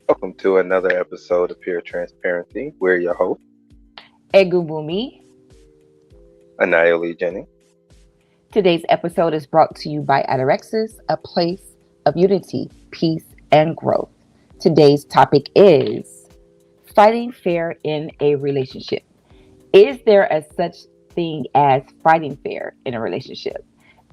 Welcome to another episode of Pure Transparency. We're your host, Egubumi. Anayoli Jenny. Today's episode is brought to you by Ataraxis, a place of unity, peace, and growth. Today's topic is fighting fair in a relationship. Is there a such thing as fighting fair in a relationship?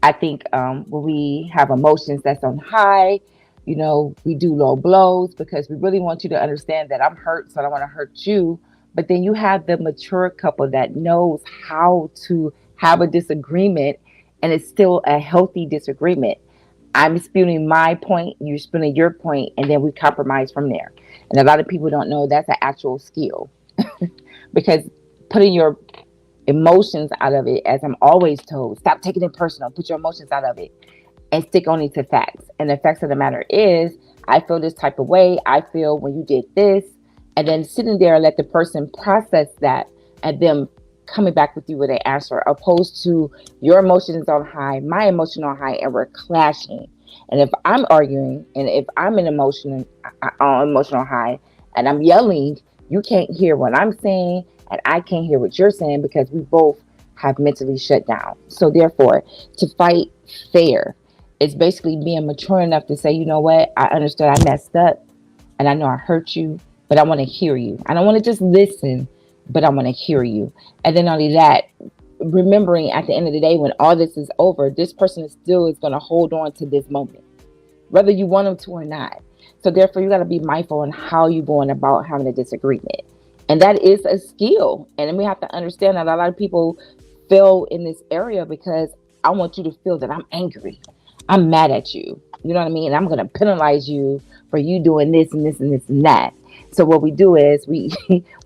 I think when we have emotions that's on high, we do low blows because we really want you to understand that I'm hurt, so I don't want to hurt you. But then you have the mature couple that knows how to have a disagreement and it's still a healthy disagreement. I'm spewing my point, you're spewing your point, and then we compromise from there. And a lot of people don't know that's an actual skill because putting your emotions out of it, as I'm always told, stop taking it personal, put your emotions out of it and stick only to facts. And the facts of the matter is, I feel this type of way. I feel when you did this, and then sitting there and let the person process that, and them coming back with you with an answer, opposed to your emotions on high, my emotion on high, and we're clashing. And if I'm arguing, and if I'm in emotional high, and I'm yelling, you can't hear what I'm saying, and I can't hear what you're saying because we both have mentally shut down. So therefore, to fight fair, it's basically being mature enough to say, you know what, I understood I messed up and I know I hurt you, but I want to hear you. I don't want to just listen, but I want to hear you. And then only that, remembering at the end of the day, when all this is over, this person is going to hold on to this moment, whether you want them to or not. So therefore, you got to be mindful on how you're going about having a disagreement. And that is a skill. And then we have to understand that a lot of people fail in this area because I want you to feel that I'm angry. I'm mad at you. You know what I mean? And I'm going to penalize you for you doing this and this and this and that. So what we do is we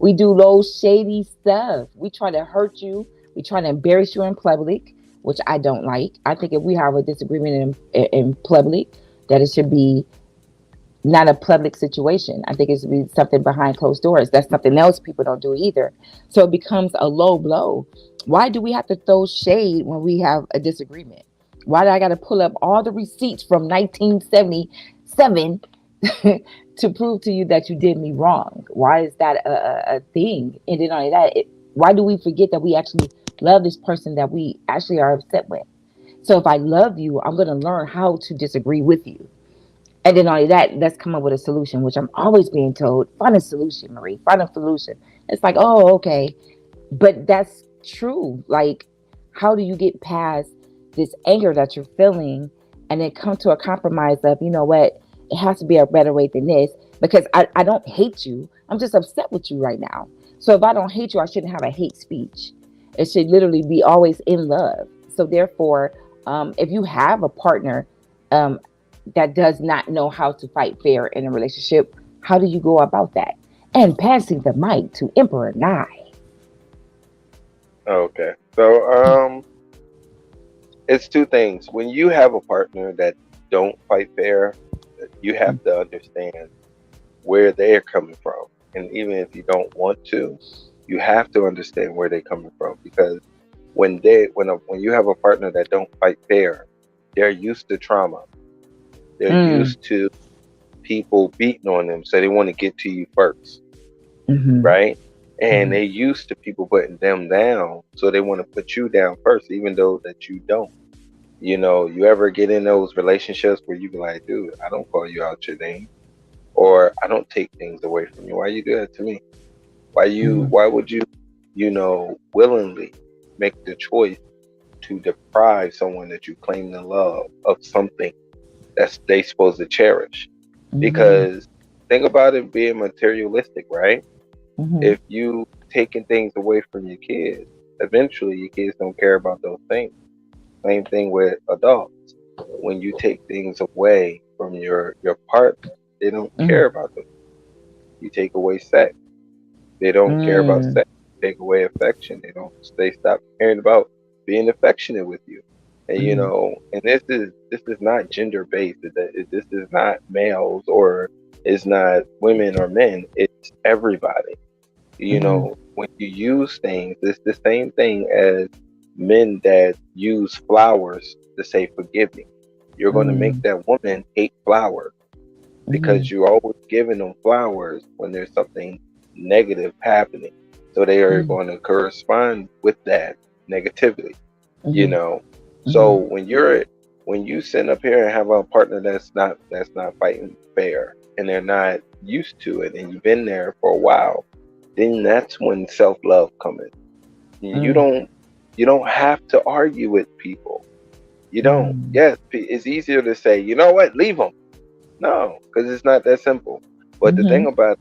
we do low shady stuff. We try to hurt you. We try to embarrass you in public, which I don't like. I think if we have a disagreement in public, that it should be not a public situation. I think it should be something behind closed doors. That's something else people don't do either. So it becomes a low blow. Why do we have to throw shade when we have a disagreement? Why do I got to pull up all the receipts from 1977 to prove to you that you did me wrong? Why is that a thing? And then only that, why do we forget that we actually love this person that we actually are upset with? So if I love you, I'm going to learn how to disagree with you. And then only that, let's come up with a solution, which I'm always being told, find a solution, Marie, find a solution. It's like, oh, okay. But that's true. Like, how do you get past this anger that you're feeling and then come to a compromise of, you know what, it has to be a better way than this because I don't hate you. I'm just upset with you right now. So if I don't hate you, I shouldn't have a hate speech. It should literally be always in love. So therefore, if you have a partner um, that does not know how to fight fair in a relationship, how do you go about that? And passing the mic to Emperor Nye. Okay. So, it's two things. When you have a partner that don't fight fair, you have to understand where they're coming from. And even if you don't want to, you have to understand where they're coming from because when you have a partner that don't fight fair, they're used to trauma. They're Mm, used to people beating on them, so they want to get to you first, hmm right? And hmm they used to people putting them down, so they want to put you down first, even though that you don't. You ever get in those relationships where you be like, dude, I don't call you out your name, or I don't take things away from you. Why you do that to me? hmm Why would you, willingly make the choice to deprive someone that you claim to love of something that's they supposed to cherish? hmm Because think about it being materialistic, right? hmm If you taking things away from your kids, eventually your kids don't care about those things. Same thing with adults. When you take things away from your partner, they don't hmm care about them. You take away sex, they don't care about mm sex. Take away affection, they stop caring about being affectionate with you. And hmm and this is not gender based. This is not males or it's not women or men. It's everybody. hmm When you use things, it's the same thing as men that use flowers to say forgive me. You're going to make mm that woman hate flowers Mm-hmm. because you're always giving them flowers when there's something negative happening. So they are Mm-hmm. going to correspond with that negativity, you Mm-hmm. know. So Mm-hmm. when you sit up here and have a partner that's not fighting fair and they're not used to it and you've been there for a while, then that's when self love comes in. You don't have to argue with people. You don't. Mm-hmm. Yes, it's easier to say, you know what, leave them. No, because it's not that simple. But the Mm-hmm. thing about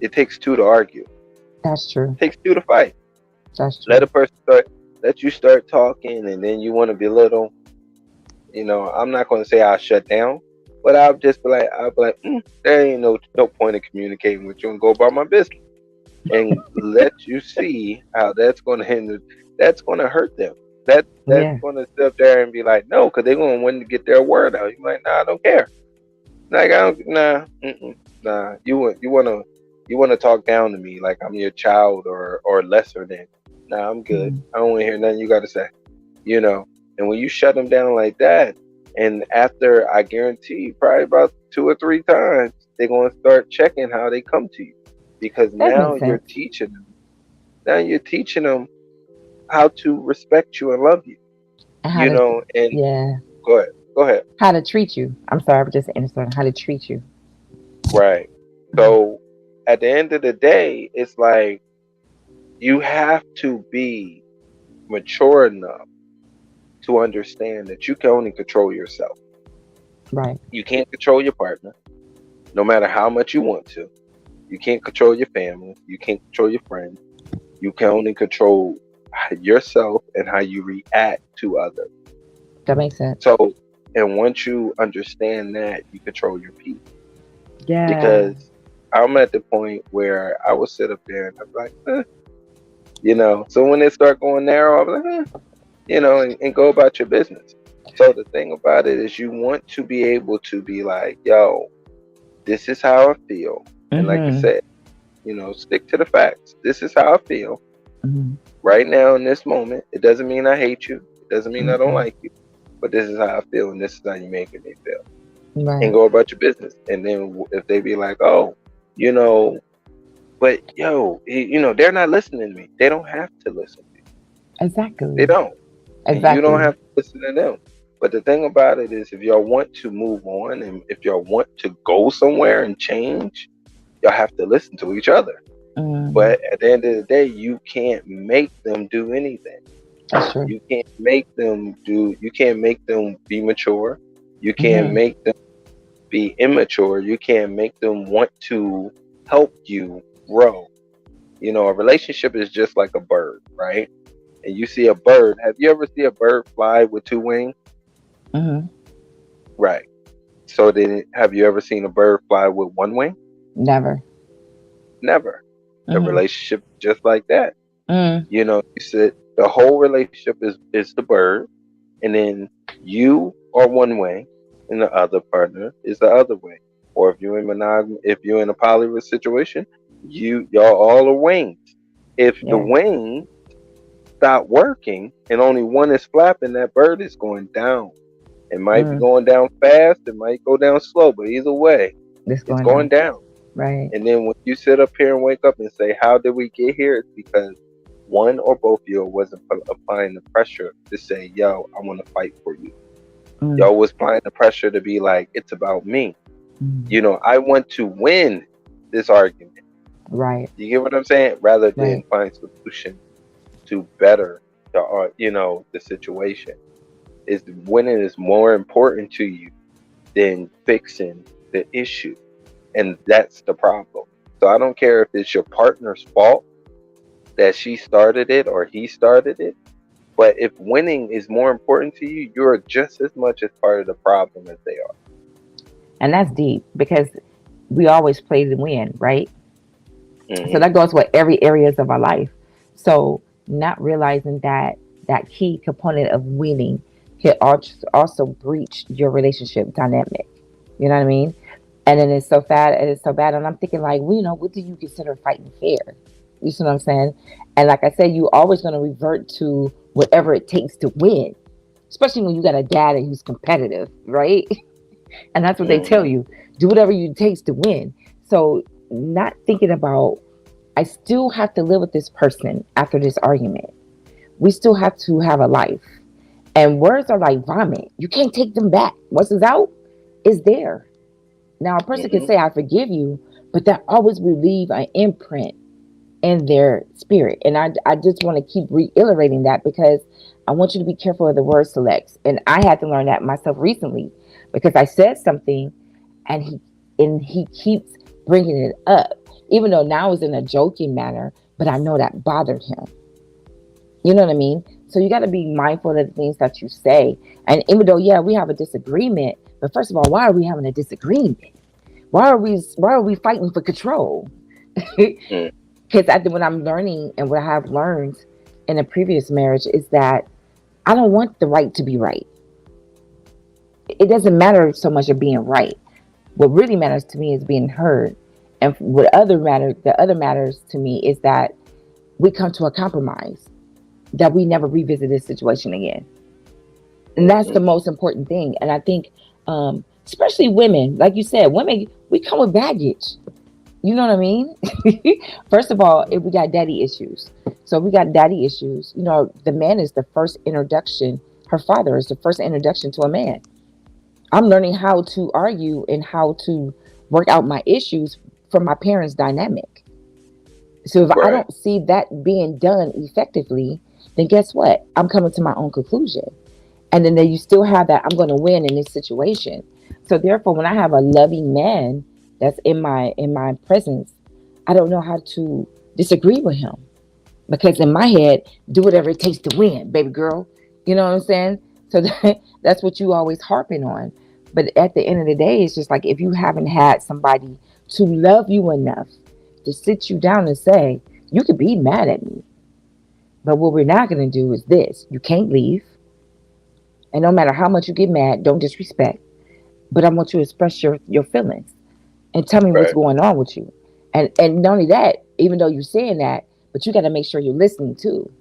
it takes two to argue. That's true. It takes two to fight. That's Let true. a person let you start talking, and then you want to belittle. I'm not going to say I'll shut down, but I'll be like, there ain't no point in communicating with you and go about my business, and let you see how that's going to hinder, that's going to hurt them. That's Yeah. going to sit up there and be like, no, because they're going to want to get their word out. You're like, nah, I don't care. Like I don't, nah, nah. You wanna talk down to me like I'm your child or lesser than. Nah, I'm good. Mm-hmm. I don't want to hear nothing you got to say. You know. And when you shut them down like that, and after I guarantee you, probably about 2 or 3 times, they're gonna start checking how they come to you, because That now makes you're sense. teaching them. Now you're teaching them how to respect you and love you. And how to, And yeah, go ahead, go ahead. how to treat you. I'm sorry, I'm just understanding how to treat you. Right. So at the end of the day, it's like you have to be mature enough to understand that you can only control yourself. Right. You can't control your partner, no matter how much you want to. You can't control your family. You can't control your friends. You can only control yourself and how you react to others. That makes sense. So, and once you understand that, you control your peace. Yeah. Because I'm at the point where I will sit up there and I'm like, So when they start going narrow, I'm like, and go about your business. So the thing about it is you want to be able to be like, yo, this is how I feel. And like I Mm-hmm. said, stick to the facts. This is how I feel Mm-hmm. right now in this moment. It doesn't mean I hate you. It doesn't mean I don't Mm-hmm. like you. But this is how I feel and this is how you making me feel. And Right. go about your business. And then if they be like, oh, you know, but yo, they're not listening to me. They don't have to listen to you. They Exactly. don't. And you don't Exactly. have to listen to them. But the thing about it is, if y'all want to move on and if y'all want to go somewhere and change, y'all have to listen to each other. Mm, But at the end of the day, you can't make them do anything. that's true. You can't make them be mature. You can't Mm-hmm. make them be immature. You can't make them want to help you grow. A relationship is just like a bird, right? And you see a bird. Have you ever seen a bird fly with two wings? Mm-hmm. Right. So then, have you ever seen a bird fly with one wing? Never. Never. The Mm-hmm. relationship is just like that. Mm, You said the whole relationship is the bird, and then you are one way, and the other partner is the other way. Or if you're in a polyamorous situation, y'all all are wings. If the yeah. wings stop working and only one is flapping, that bird is going down. It might be Mm, going down fast, it might go down slow, but either way, this it's going going down. down. Right. And then when you sit up here and wake up and say, how did we get here? It's because one or both of you wasn't applying the pressure to say, yo, I want to fight for you. Mm, Y'all was applying the pressure to be like, it's about me. mm, I want to win this argument. right. You get what I'm saying? Rather than Right. find solutions to better the situation. Is winning is more important to you than fixing the issue. And that's the problem. So I don't care if it's your partner's fault that she started it or he started it. But if winning is more important to you, you're just as much as part of the problem as they And that's deep because we always play to win, right? are. So that goes with every areas of our life. So not realizing that that key component of winning can also breach your relationship dynamic. You know what I mean? And then it's so bad, and it's so bad. And I'm thinking like, well, what do you consider fighting fair? You see what I'm saying? And like I said, you always going to revert to whatever it takes to win, especially when you got a dad who's competitive, right? And that's what they tell Mm-hmm. you. Do whatever it takes to win. So not thinking about, I still have to live with this person after this argument. We still have to have a life. And words are like vomit. You can't take them back. Once it's out, it's there. Now a person can Mm-hmm. say I forgive you, but that always will leave an imprint in their spirit. And I just want to keep reiterating that because I want you to be careful of the word selects. And I had to learn that myself recently because I said something and he keeps bringing it up, even though now it's in a joking manner, but I know that bothered him. You know what I mean? So you got to be mindful of the things that you say. And even though, yeah, we have a disagreement, but first of all, why are we having a disagreement? Why are we fighting for control? Mm-hmm. Because what I'm learning and what I have learned in a previous marriage is that I don't want the right to be right. It doesn't matter so much of being right. What really matters to me is being heard. And the other matters to me is that we come to a compromise, that we never revisit this situation again. And that's the Mm-hmm. most important thing. And I think, especially women, like you said, women, we come with baggage. You know what I mean? First of all, if we got daddy issues. So if we got daddy issues, the man is the first introduction. Her father is the first introduction to a man. I'm learning how to argue and how to work out my issues from my parents' dynamic. So if I Right. don't see that being done effectively, then guess what? I'm coming to my own conclusion. And then you still have that I'm going to win in this situation. So therefore, when I have a loving man that's in my presence, I don't know how to disagree with him because in my head, do whatever it takes to win, baby girl. You know what I'm saying? So that's what you always harping on. But at the end of the day, it's just like if you haven't had somebody to love you enough to sit you down and say, you could be mad at me, but what we're not going to do is this. You can't leave. And no matter how much you get mad, don't disrespect. But I want you to express your feelings and tell me what's Right. going on with you. And not only that, even though you're saying that, but you got to make sure you're listening too.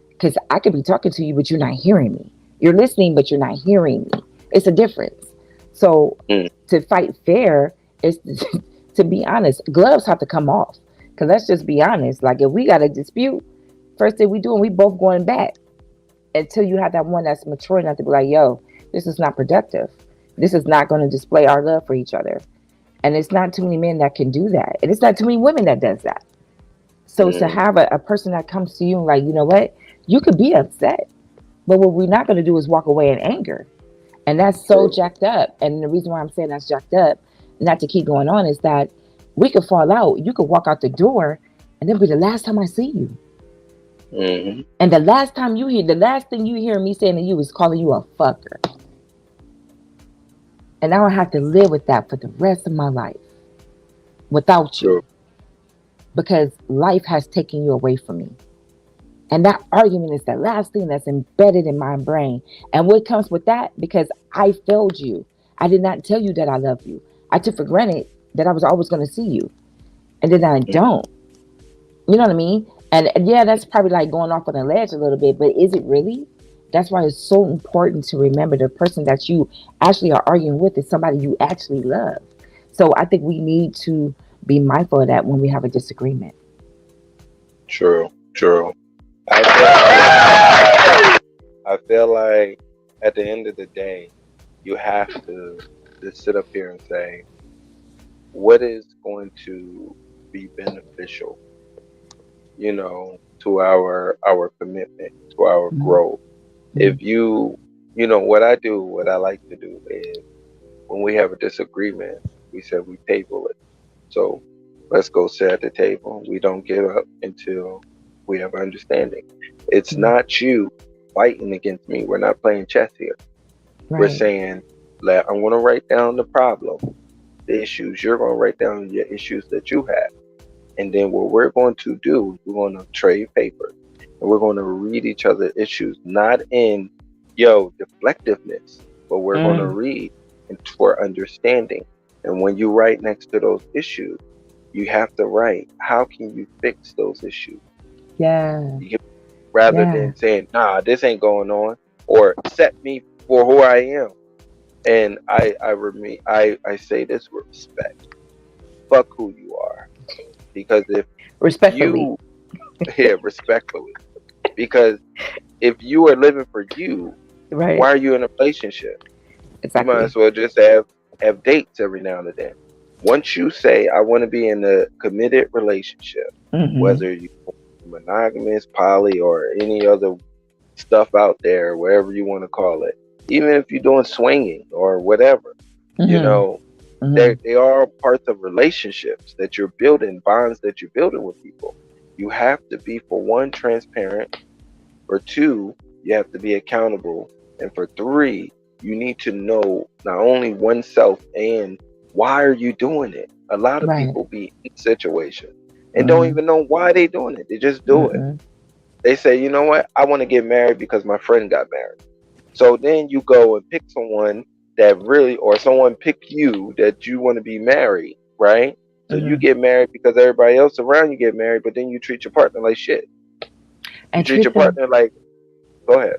Because I could be talking to you, but you're not hearing me. You're listening, but you're not hearing me. It's a difference. So Mm. to fight fair is to be honest. Gloves have to come off. Because let's just be honest. Like if we got a dispute, first thing we doing, we both going back until you have that one that's mature enough to be like, yo, this is not productive. This is not going to display our love for each other. And it's not too many men that can do that. And it's not too many women that does that. So to Mm. have a person that comes to you and like, you know what, you could be upset, but what we're not going to do is walk away in anger. And that's so True. jacked up. And the reason why I'm saying that's jacked up, not to keep going on, is that we could fall out. You could walk out the door and it'll be the last time I see you. Mm-hmm. And the last thing you hear me saying to you is calling you a fucker. And I don't have to live with that for the rest of my life without you True. because life has taken you away from me. And that argument is the last thing that's embedded in my brain. And what comes with that? Because I failed you. I did not tell you that I love you. I took for granted that I was always going to see you. And then I Mm. don't. You know what I mean? And yeah, that's probably like going off on a ledge a little bit, but is it really? That's why it's so important to remember the person that you actually are arguing with is somebody you actually love. So I think we need to be mindful of that when we have a disagreement. True. True. I feel like at the end of the day, you have to just sit up here and say, what is going to be beneficial, to our commitment, to our Mhm. growth. If what I like to do is when we have a disagreement, we said we table it. So let's go sit at the table. We don't get up until we have understanding. It's Mhm. not you fighting against me. We're not playing chess here. We're Right. saying, I'm going to write down the problem, the issues. You're going to write down your issues that you have. And then what we're going to do, we're going to trade papers and we're going to read each other's issues, not in, deflectiveness, but we're going to Mm. read for understanding. And when you write next to those issues, you have to write, how can you fix those issues? Yeah. You can, rather Yeah. than saying, nah, this ain't going on, or accept me for who I am. And I say this with respect. Fuck who you are. Because if Respectfully. you, yeah, respectfully, because if you are living for you, Right. why are you in a relationship? You might Exactly. as well just have dates every now and then. Once you say I want to be in a committed relationship, Mm-hmm. whether you monogamous, poly, or any other stuff out there, whatever you want to call it, even if you're doing swinging or whatever, you Mm-hmm. know, Mm-hmm. they are parts of relationships that you're building, bonds that you're building with people. You have to be, for one, transparent. For two, you have to be accountable. And for three, you need to know not only oneself and why are you doing it. A lot of Right. people be in situations and don't Mm-hmm. even know why they doing it. They just do it. Mm-hmm. They say, you know what? I want to get married because my friend got married. So then you go and pick someone that really, or someone pick you that you want to be married, right? So you Mm-hmm. get married because everybody else around you get married, but then you treat your partner like shit. You And treat your partner like, go ahead.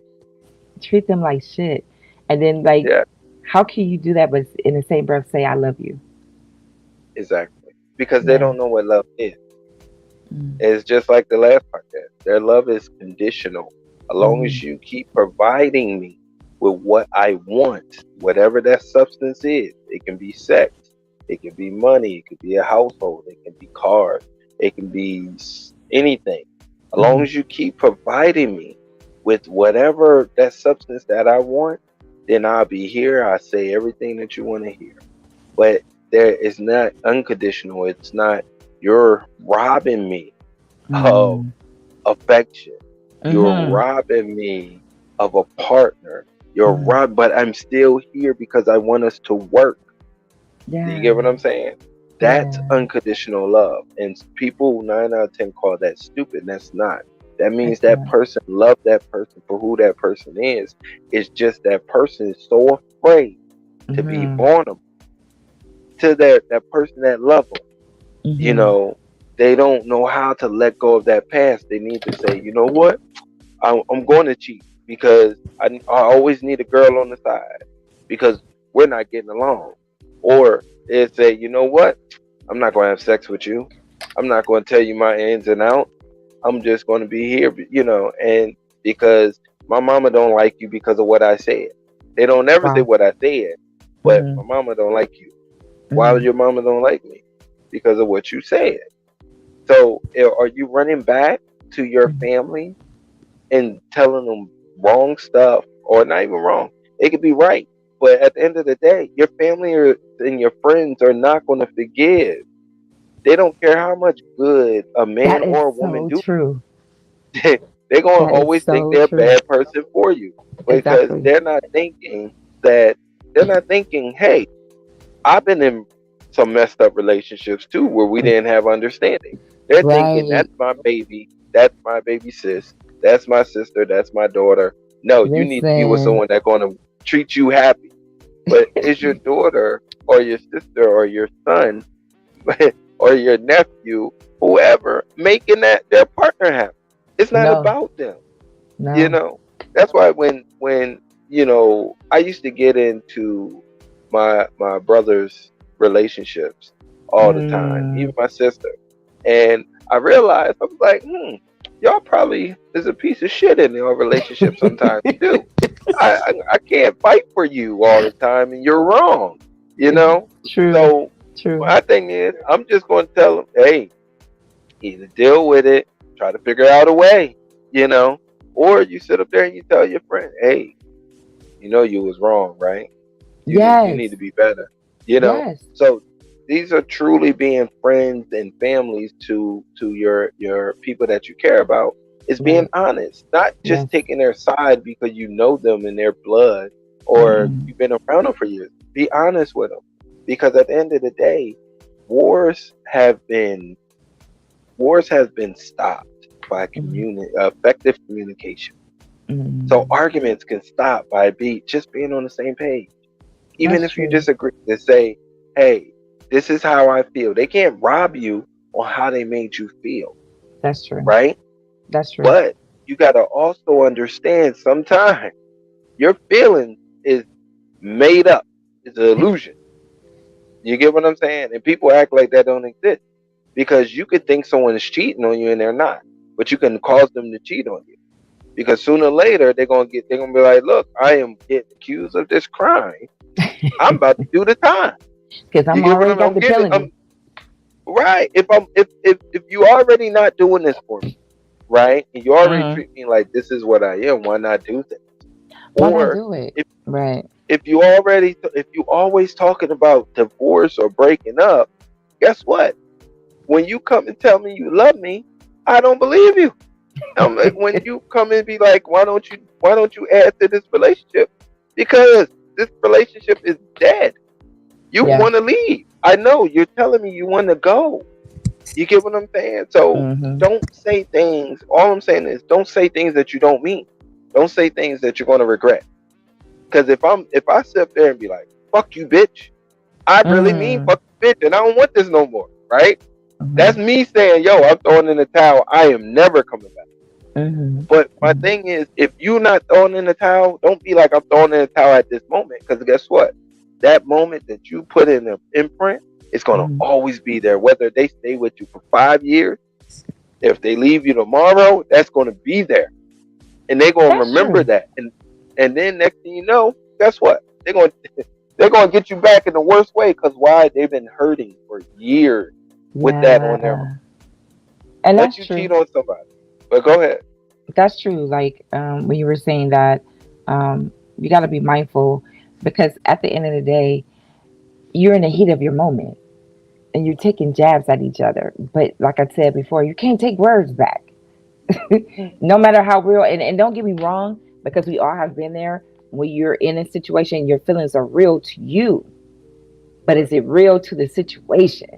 treat them like shit. And then like, Yeah, how can you do that but in the same breath say I love you? exactly. Because they Yeah. don't know what love is. Mm-hmm. It's just like the last podcast. Their love is conditional. As long as you keep providing me with what I want, whatever that substance is, it can be sex, it can be money, it could be a household, it can be cars, it can be anything. As long Mm-hmm. as you keep providing me with whatever that substance that I want, then I'll be here. I'll say everything that you want to hear. But there is not unconditional. It's not you're robbing me of Mm-hmm. affection. You're Mm-hmm. robbing me of a partner. You're Mm-hmm. robbed, but I'm still here because I want us to work. Do you get Yeah. what I'm saying? That's Yeah. unconditional love. And people 9 out of 10 call that stupid. And that's not. That means It's that not. person loved that person for who that person is. It's just that person is so afraid to be Mm-hmm. vulnerable to that person that love them. You Mm-hmm. know, they don't know how to let go of that past. They need to say, you know what? I'm going to cheat because I always need a girl on the side because we're not getting along. Or they say, you know what? I'm not going to have sex with you. I'm not going to tell you my ins and outs. I'm just going to be here, and because my mama don't like you because of what I said. They don't ever say Wow. what I said, but Mm-hmm. my mama don't like you. Why Mm-hmm. your mama don't like me? Because of what you said. So are you running back to your family and telling them wrong stuff, or not even wrong? It could be right, but at the end of the day, your family and your friends are not going to forgive. They don't care how much good a man That is or a woman so do. true. They're going to That is always think so they're a true. bad person for you because Exactly. that they're not thinking, hey, I've been in some messed up relationships too where we didn't have understanding. They're thinking Right. that's my baby sis, that's my sister, that's my daughter. No, you need to be with Listen. someone that's going to treat you happy. But is your daughter or your sister or your son or your nephew, whoever, making that their partner happy? It's not No. about them, you No. know. That's why when I used to get into my brother's relationships all the time, Mm. even my sister, and I realized I was like, y'all probably is a piece of shit in your relationship sometimes too. I can't fight for you all the time, and you're wrong, you know. True. So True. my thing is, I'm just going to tell them, hey, either deal with it, try to figure out a way, you know, or you sit up there and you tell your friend, hey, you know you was wrong, right? You Yes. need to be better, you know. Yes. So these are truly being friends and families to your people that you care about. Is being Right. honest, not just Yes. taking their side because you know them in their blood or Mm-mm. you've been around them for years. Be honest with them, because at the end of the day, wars have been stopped by Mm-mm. effective communication. So Mm-mm. arguments can stop by just being on the same page. Even That's if you true. disagree, to say, hey, this is how I feel. They can't rob you on how they made you feel, That's true. right? That's true. But you got to also understand sometimes your feelings is made up. It's an illusion. You get what I'm saying? And people act like that don't exist because you could think someone is cheating on you and they're not, but you can cause them to cheat on you because sooner or later they're gonna be like, look, I am getting accused of this crime. I'm about to do the time. Because You I'm get what already I'm? got I'm the getting. penalty. Right. If you already not doing this for me, right, and you already Mm-hmm. treat me like this is what I am, why not do this? Why not Or do it? if Right. if you always talking about divorce or breaking up, guess what? When you come and tell me you love me, I don't believe you. When you come and be like, why don't you add to this relationship? Because this relationship is dead. You Yeah. want to leave. I know you're telling me you want to go. You get what I'm saying? So Mm-hmm. don't say things. All I'm saying is don't say things that you don't mean. Don't say things that you're going to regret. Because if I sit there and be like, fuck you, bitch, I really mean Mm-hmm. fuck you, bitch, and I don't want this no more, right? That's Mm-hmm. me saying, yo, I'm throwing in the towel. I am never coming back. Mm-hmm. But my thing is, if you're not throwing in the towel, don't be like, I'm throwing in the towel at this moment. Because guess what? That moment that you put in the imprint, it's going to Mm-hmm. always be there. Whether they stay with you for 5 years, if they leave you tomorrow, that's going to be there. And they're going to That's remember true. that. And then next thing you know, guess what? They're going to get you back in the worst way. Because why? They've been hurting for years with that on their mind. Yeah. And Let that's you cheat true. on somebody. But go ahead. That's true. Like when you were saying that, you got to be mindful because at the end of the day, you're in the heat of your moment and you're taking jabs at each other. But like I said before, you can't take words back. No matter how real, and don't get me wrong, because we all have been there when you're in a situation, your feelings are real to you, but Right, is it real to the situation?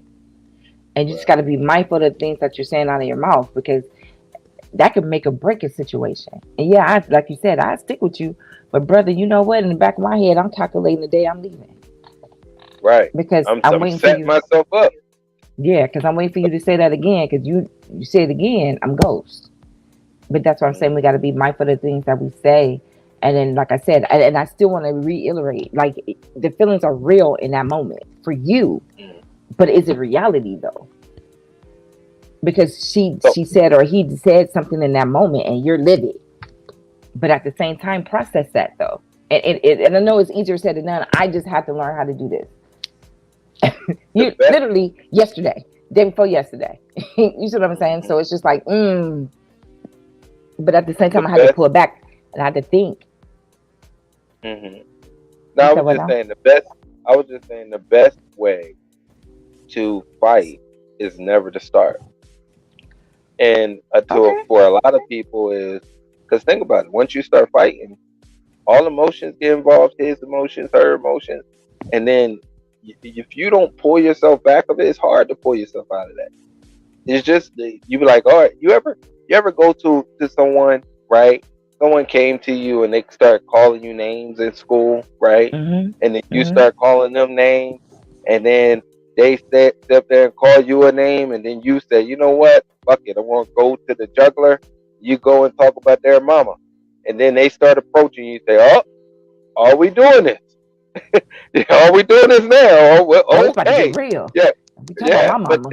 And you just got right. to be mindful of the things that you're saying out of your mouth because that could make or break a situation. And yeah, like you said, I stick with you, but brother, you know what? In the back of my head, I'm calculating the day I'm leaving Right. because I'm I'm waiting for setting you. myself up. Yeah, because I'm waiting for you to say that again. Because you say it again, I'm ghost. But that's what I'm saying. We got to be mindful of the things that we say. And then, like I said, and I still want to reiterate, like the feelings are real in that moment for you, Mm. but is it reality though? Because So she said or he said something in that moment, and you're livid. But at the same time, process that though. And I know it's easier said than done. I just have to learn how to do this. the You best. literally yesterday, day before yesterday. You see what I'm saying? Mhm. So it's just like, but at the same The time, I had to best. pull it back and I had to think. Hmm. No, You I said was what just now? saying the best. I was just saying the best way to fight is never to start. And to Okay. for a lot of people is because think about it. Once you start fighting, all emotions get involved. His emotions, her emotions, and then if you don't pull yourself back of it, it's hard to pull yourself out of that. It's just you be like, all right, you ever go to someone, right? Someone came to you and they start calling you names in school, right? Mhm. And then you Mhm. start calling them names, and then they step there and call you a name, and then you say, you know what? Fuck it, I want to go to the juggler. You go and talk about their mama, and then they start approaching you. You say, oh, are we doing this? Are we doing this now? Oh, Oh, well, it's about to get okay, real. yeah, We talking about yeah, my mama.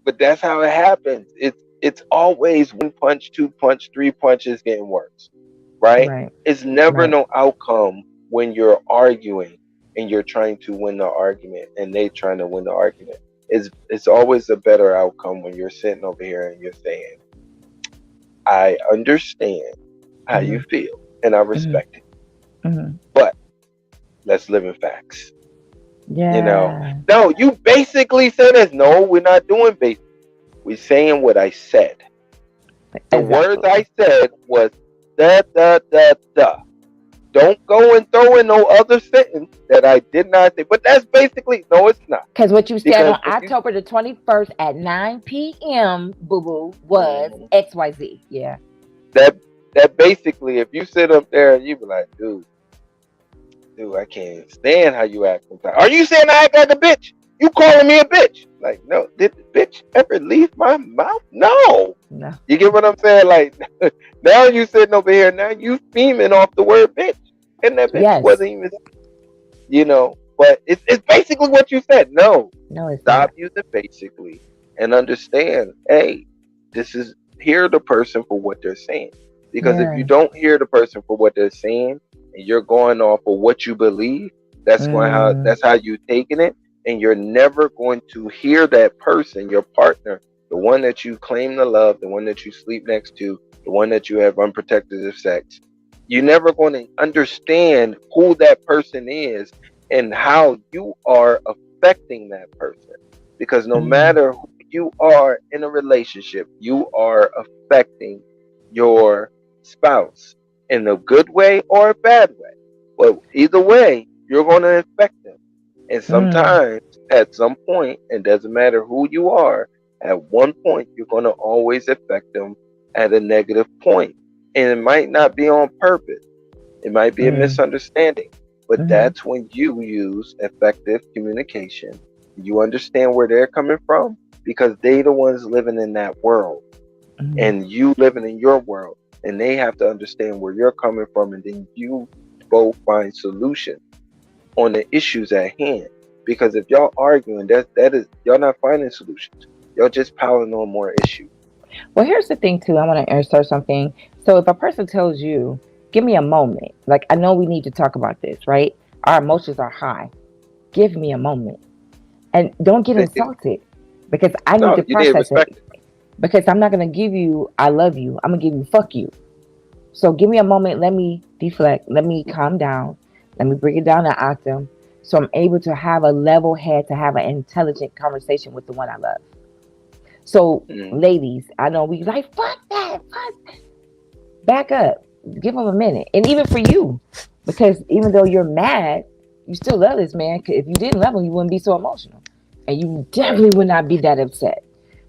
but that's how it happens. It's always one punch, two punch, three punches getting worse, right? Right. It's never Right. no outcome when you're arguing and you're trying to win the argument and they trying to win the argument. It's always a better outcome when you're sitting over here and you're saying, I understand how you Mhm. feel and I Mhm. respect it, Mhm. but let's live in facts. You know, Yeah. no, you basically said this. No, we're not doing basic. We're saying what I said. The words Exactly. I said was da da da da. Don't go and throw in no other sentence that I did not say. But that's basically no, it's not. Because what you said Because on if you October the 21st at 9 p.m., boo boo, was mhm, XYZ. Yeah. that that basically, if you sit up there and you be like, dude, I can't stand how you act sometimes. Are you saying I act like a bitch? You calling me a bitch? Like, no, did the bitch ever leave my mouth? No. No. You get what I'm saying? Like, now you sitting over here, now you beaming off the word bitch. And that bitch Yes. wasn't even. But it's basically what you said. No, No, it's stop not. using basically and understand, hey, this is hear the person for what they're saying. Because if you Yeah. don't hear the person for what they're saying and you're going off of what you believe, Mm, that's how you taking it, and you're never going to hear that person, your partner, the one that you claim to love, the one that you sleep next to, the one that you have unprotected sex. You're never going to understand who that person is and how you are affecting that person. Because no mm, matter who you are in a relationship, you are affecting your spouse in a good way or a bad way. But either way, you're going to affect them. And mm, sometimes, at some point, it doesn't matter who you are, at one point, you're going to always affect them at a negative point. And it might not be on purpose, it might be a mm, misunderstanding. But mm, that's when you use effective communication. You understand where they're coming from because they the ones living in that world mm. and you living in your world. And they have to understand where you're coming from, and then you both find solutions on the issues at hand. Because if y'all arguing, that is y'all not finding solutions. Y'all just piling on more issues. Well, here's the thing, too. I want to insert something. So, if a person tells you, give me a moment, like, I know we need to talk about this, right? Our emotions are high. Give me a moment. And don't get insulted because I need No, to you didn't process it. respect it. Because I'm not going to give you, I love you. I'm going to give you, fuck you. So give me a moment. Let me deflect. Let me calm down. Let me bring it down an octave. So I'm able to have a level head, to have an intelligent conversation with the one I love. So, Mm, ladies, I know we like, fuck that. Fuck. Back up. Give them a minute. And even for you, because even though you're mad, you still love this man. 'Cause if you didn't love him, you wouldn't be so emotional. And you right. definitely would not be that upset.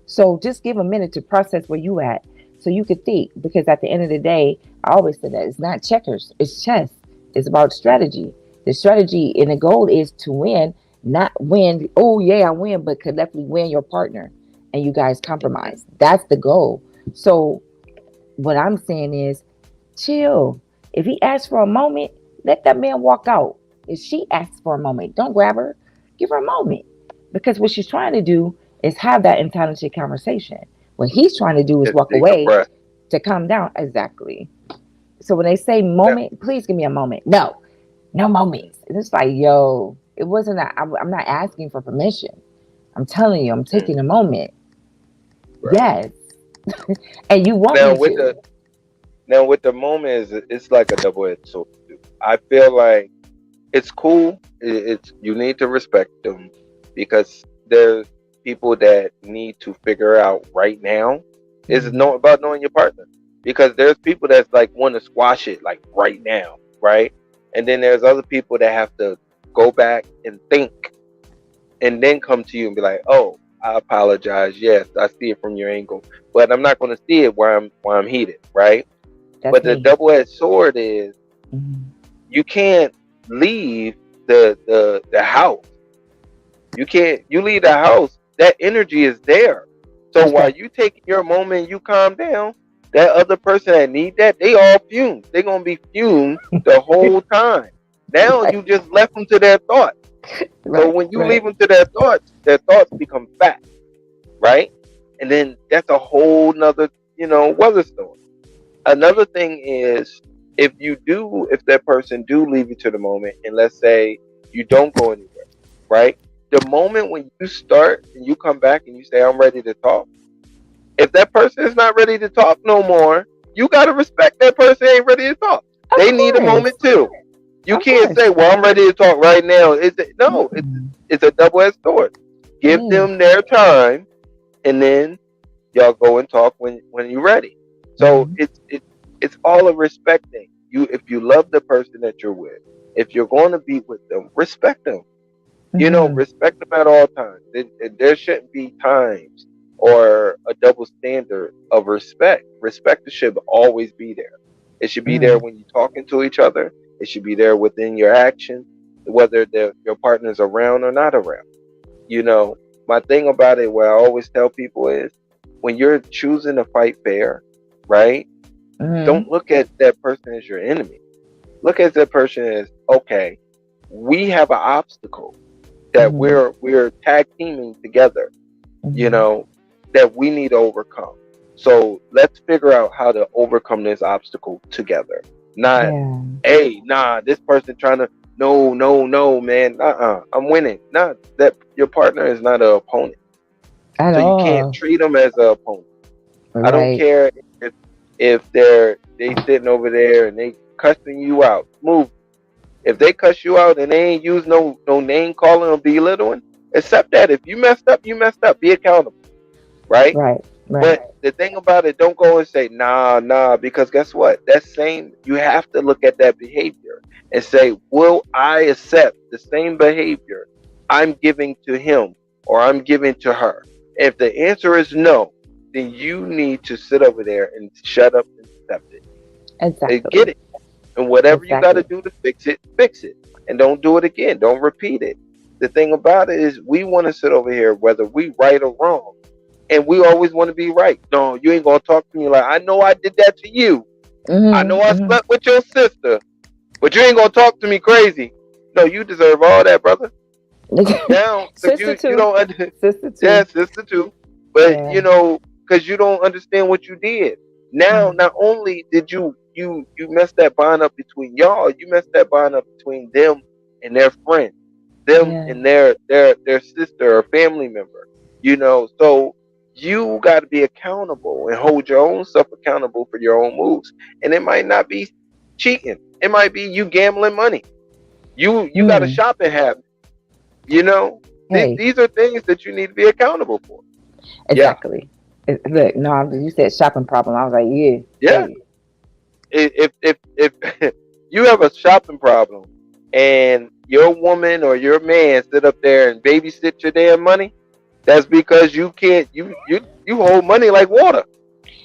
So just give a minute to process where you at so you could think. Because at the end of the day, I always say that it's not checkers, it's chess. It's about strategy. The strategy and the goal is to win, not win, oh yeah, I win, but collectively win your partner and you guys Mhm. compromise. That's the goal. So what I'm saying is chill. If he asks for a moment, let that man walk out. If she asks for a moment, don't grab her. Give her a moment. Because what she's trying to do is have that intelligent conversation. What he's trying to do is Just walk away decompress. to calm down. Exactly. So when they say Now, moment, please give me a moment. No, no moments. And it's like, yo, it wasn't that. I'm not asking for permission. I'm telling you, I'm mm, taking a moment. right. Yes. And you want Now me with to. the now with the moment is it's like a double edged sword too. I feel like it's cool. It's you need to respect them because there's people that need to figure out right now is Mm, about knowing your partner because there's people that's like want to squash it like right now, right? And then there's other people that have to go back and think and then come to you and be like, "Oh, I apologize. Yes, I see it from your angle, but I'm not going to see it where I'm heated, right?" that's But the me. double-edged sword is Mm, you can't leave the house. You leave the house. That energy is there. So that's while right. you take your moment, you calm down. That other person that need that, they all fumed. They gonna be fumed the whole time. Now Right, you just left them to their thoughts. So right, when you right. leave them to their thoughts become fact, right? And then that's a whole nother, weather storm. Another thing is if that person do leave you to the moment, and let's say you don't go anywhere, right? The moment when you start and you come back and you say, I'm ready to talk, if that person is not ready to talk no more, you got to respect that person ain't ready to talk. Of They need a course, moment too. You of can't course. say, well, I'm ready to talk right now. No, Mm, it's a double edged sword. it Give is. them their time, and then y'all go and talk when you're ready. So Mm-hmm. it's all a respect thing. If you love the person that you're with, if you're going to be with them, respect them. Mm-hmm. Respect them at all times. There shouldn't be times or a double standard of respect. Respect should always be there. It should be there Mm. when you're talking to each other. It should be there within your actions, whether your partner's around or not around. You know, my thing about it, what I always tell people is when you're choosing to fight fair, right? Mm-hmm. Don't look at that person as your enemy. Look at that person as, okay, we have an obstacle that Mm-hmm. we're tag teaming together, you Mm-hmm. know, that we need to overcome. So let's figure out how to overcome this obstacle together. Not, Yeah. hey, nah, this person trying to, no, no, no, man, I'm winning. Nah, that your partner is not an opponent, At so you can't all. treat them as an opponent. I don't Right. care if they sitting over there and they cussing you out. Move. If they cuss you out and they ain't use no name calling or belittling, accept that. If you messed up, you messed up. Be accountable, right? Right. Right. But the thing about it, don't go and say nah, because guess what? That same you have to look at that behavior and say, will I accept the same behavior I'm giving to him or I'm giving to her? If the answer is no, then you need to sit over there and shut up and accept it. And get Exactly. it. And whatever you got to Exactly. do to fix it, fix it. And don't do it again. Don't repeat it. The thing about it is we want to sit over here, whether we right or wrong, and we always want to be right. No, you ain't gonna talk to me like I know I did that to you. I know Mm-hmm. I Mm-hmm. slept with your sister, but you ain't gonna talk to me crazy. No, you deserve all that, brother. Now, because Sister you too. don't under, Sister yeah, too. sister too, but Yeah. because you don't understand what you did. Now, Mm. not only did you mess that bond up between y'all, you messed that bond up between them and their friend, them Yeah. and their sister or family member. So you got to be accountable and hold your own self accountable for your own moves. And it might not be cheating. It might be you gambling money. You got a Mm. shopping habit. You know, Hey. these are things that you need to be accountable for. Yeah, Exactly. Look, no, you said shopping problem. I was like, yeah. yeah. Hey. If you have a shopping problem and your woman or your man sit up there and babysit your damn money, that's because you can't. You hold money like water.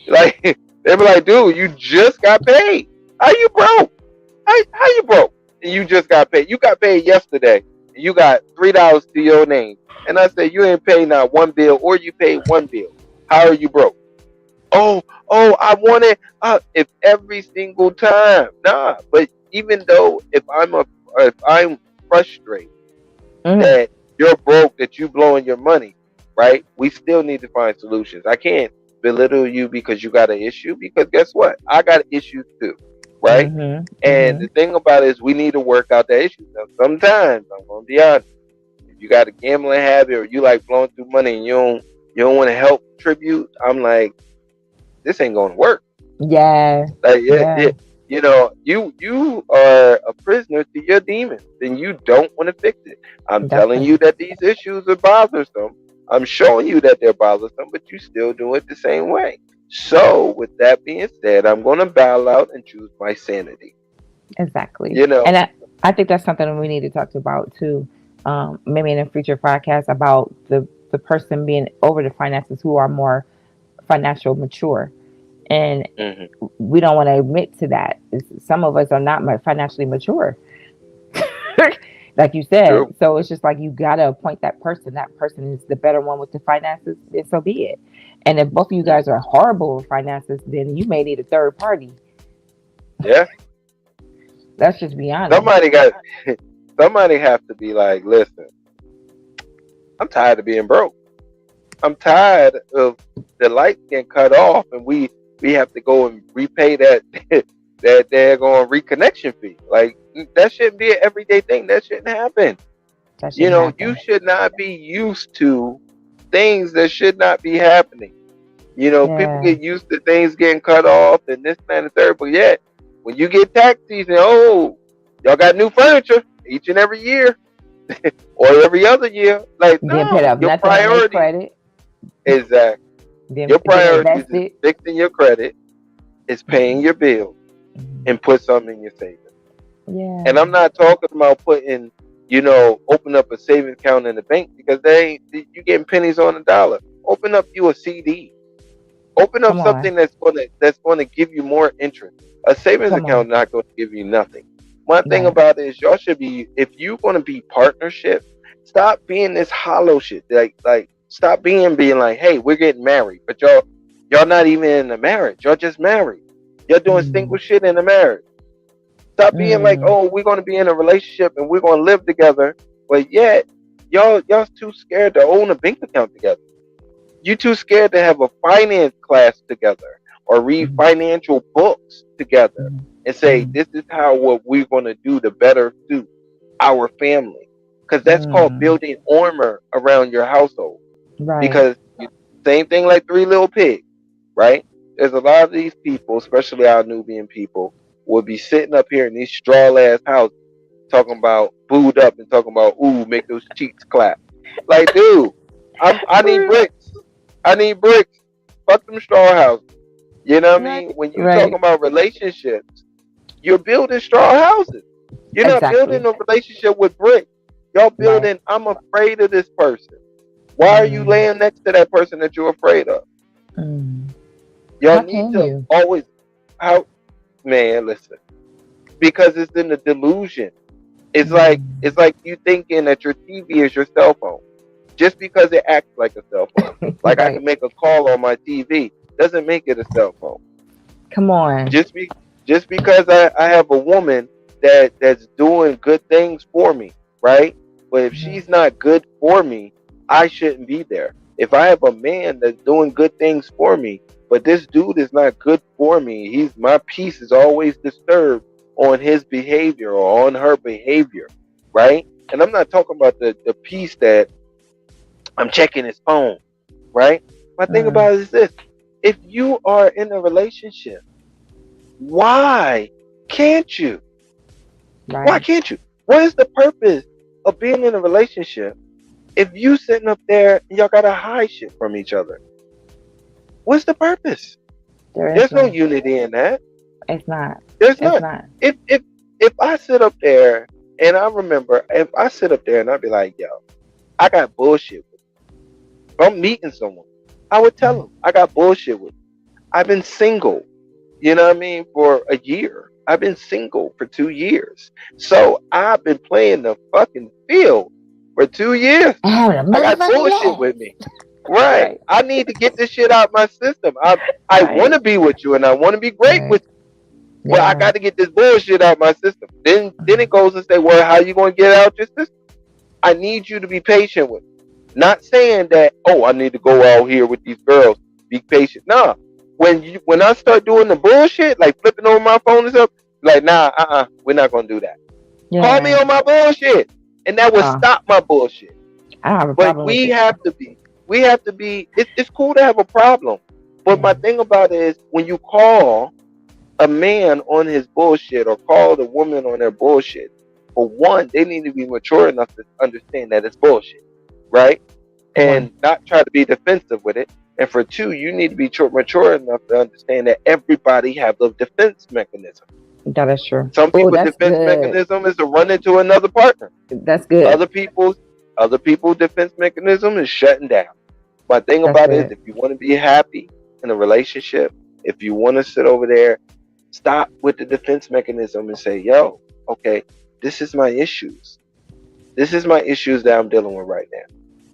Like they be like, dude, you just got paid. How you broke? How you broke? And you just got paid. You got paid yesterday. And you got $3 to your name. And I said you ain't paid not one bill, or you paid one bill. How are you broke? Oh, I want it. If every single time, nah. But even though if I'm frustrated Mm. that you're broke, that you blowing your money, right? We still need to find solutions. I can't belittle you because you got an issue, because guess what? I got issues too, right? Mm-hmm. And Mm-hmm. the thing about it is we need to work out that issue. Now, sometimes I'm gonna be honest. If you got a gambling habit or you like blowing through money and you don't want to help tribute, I'm like, this ain't gonna work. Yeah. Like, yeah, Yeah. yeah. You are a prisoner to your demons, and you don't want to fix it. I'm telling Definitely. you that these issues are bothersome. I'm showing you that they're bothersome, but you still do it the same way. So, with that being said, I'm going to bow out and choose my sanity. Exactly. You know, And I think that's something we need to talk about too. Maybe in a future podcast about the person being over the finances who are more financial mature. And hmm we don't want to admit to that. Some of us are not financially mature. Like you said. true. So it's just like you gotta appoint that person. That person is the better one with the finances, and so be it. And if both of you guys hmm are horrible with finances, then you may need a third party. Yeah, Let's just be honest. somebody got. Somebody have to be like, listen, I'm tired of being broke. I'm tired of the lights getting cut off, and we have to go and repay that that they're going reconnection fee. Like that shouldn't be an everyday thing. That shouldn't happen. That shouldn't You happen. should not be used to things that should not be happening. People Yeah, get used to things getting cut off and this, that, and the third. But yet, when you get tax season, oh, y'all got new furniture each and every year or every other year. Like, didn't pay no, up your nothing on their priorities credit. is that your Didn't priorities invest is it. fixing your credit, is paying your bills, Mhm. and put something in your savings. And Yeah, I'm not talking about putting, open up a savings account in the bank, because you getting pennies on the dollar. Open up you a CD. Open up come on, something that's gonna give you more interest. A savings come on. account not going to give you nothing. One thing Right. about it is y'all should be, if you're going to be partnership, stop being this hollow shit. Like stop being like, hey, we're getting married, but y'all not even in a marriage. Y'all just married. You're doing single Mm. shit in a marriage. Stop being like, Mm. oh, we're going to be in a relationship and we're going to live together, but yet y'all too scared to own a bank account together. You too scared to have a finance class together or read Mm. financial books together Mm. and say, Mm. this is how what we're going to do to better suit our family. Because that's called Mm. building armor around your household. Right. Because same thing like Three Little Pigs, right? There's a lot of these people, especially our Nubian people, will be sitting up here in these straw ass houses talking about booed up and talking about, ooh, make those cheeks clap. Like, dude, I need bricks. I need bricks. Fuck them straw houses. You know what I Right. mean? When you talk Right. about relationships, you're building straw houses. You're not Exactly. building a relationship with bricks. Y'all Right. building, I'm afraid of this person. Why are you Mm. laying next to that person that you're afraid of? Mm. Y'all How need can to you? always, how, man, listen, because it's in the delusion. Mm. It's like you thinking that your TV is your cell phone just because it acts like a cell phone. Like I Right. can make a call on my TV doesn't make it a cell phone. Come on. Just be just because I have a woman that's doing good things for me, right? But if Mhm. she's not good for me, I shouldn't be there. If I have a man that's doing good things for me, but this dude is not good for me, he's my peace is always disturbed on his behavior or on her behavior, right? And I'm not talking about the piece that I'm checking his phone, right? My thing Mm. about it is this: if you are in a relationship, why can't you? Why Right. can't you? What is the purpose of being in a relationship if you sitting up there and y'all gotta hide shit from each other? What's the purpose? There is There's no none. unity in that. It's not. There's It's not. not. If if if I sit up there and I remember if I sit up there and I'd be like, yo, I got bullshit with you. If I'm meeting someone, I would tell Mm. them I got bullshit with you. I've been single, you know what I mean, for a year. I've been single for 2 years. So I've been playing the fucking field for 2 years. I have a I got motherfucking bullshit blast. with me. Right. Right. I need to get this shit out my system. I want Right. to be with you and I want to be great Right. with you, but I Yeah. got to get this bullshit out my system. Then it goes and say, well, how you going to get out your system? I need you to be patient with me. Not saying that, oh, I need to go out here with these girls. Be patient. Nah. When I start doing the bullshit, like flipping over my phone and stuff, like, nah, we're not gonna do that. Call me Yeah. on my bullshit. And that would Oh, stop my bullshit. I don't have a But problem with it. we have to be it's cool to have a problem. But my Yeah. thing about it is when you call a man on his bullshit or call the woman on their bullshit, for one, they need to be mature enough to understand that it's bullshit, right? For one. And not try to be defensive with it. And for two, you need to be mature enough to understand that everybody have a defense mechanism. That is true. Some Oh, people's that's defense good. mechanism is to run into another partner. That's good. Other people's other people's defense mechanism is shutting down. My thing That's about it is good. if you want to be happy in a relationship, if you want to sit over there, stop with the defense mechanism and say, yo, okay, this is my issues. This is my issues that I'm dealing with right now.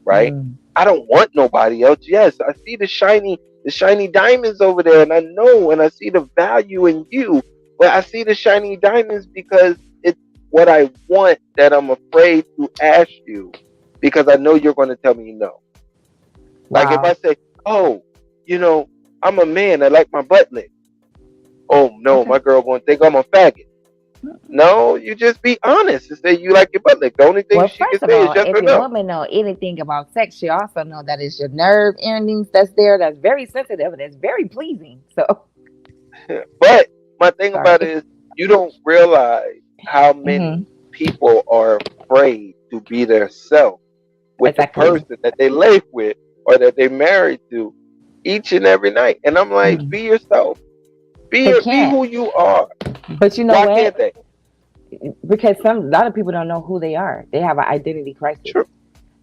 Right? Mm. I don't want nobody else. Yes, I see the shiny diamonds over there and I know and I see the value in you. But I see the shiny diamonds because it's what I want that I'm afraid to ask you because I know you're going to tell me no. Like if I Wow. say, "Oh, you know, I'm a man. I like my butt licked." Oh no, Okay. my girl going to think I'm a faggot. No, you just be honest and say you like your butt licked. The only thing Well, she can first of say is all, yes if or your no. woman know anything about sex, she also know that it's your nerve endings that's there. That's very sensitive and it's very pleasing. So, But my thing about it sorry. is you don't realize how Hmm. many people are afraid to be their self with the Exactly. person that they live with or that they married to each and every night. And I'm like, Mm. be yourself. They Be can't. who you are. But you know Why can't what? they? Because a lot of people don't know who they are. They have an identity crisis. True.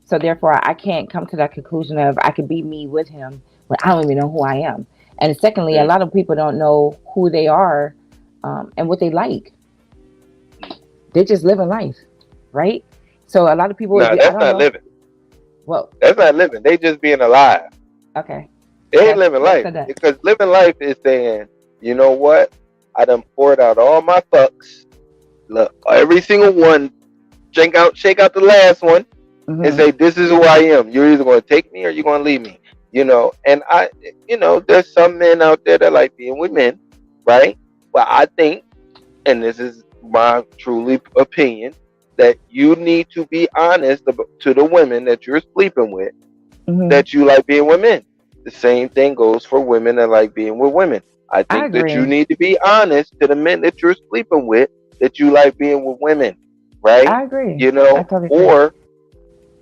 So therefore, I can't come to that conclusion of I could be me with him when I don't even know who I am. And secondly, a Mm, lot of people don't know who they are and what they like. They're just living life, right? So a lot of people, if no, you, I that's don't not know, living. well, That's not living. They just being alive. okay, They ain't that's living that's life. a that. Because living life is saying, you know what? I done poured out all my fucks. look, every single one, shake out the last one, and Mm-hmm. say, "This is who I am. You're either going to take me or you're going to leave me." And there's some men out there that like being with men, right? But I think, and this is my truly opinion, that you need to be honest to the women that you're sleeping with, Mm-hmm. that you like being with men. The same thing goes for women that like being with women. I I think that you agree. need to be honest to the men that you're sleeping with, that you like being with women, right? I agree. I totally agree. Or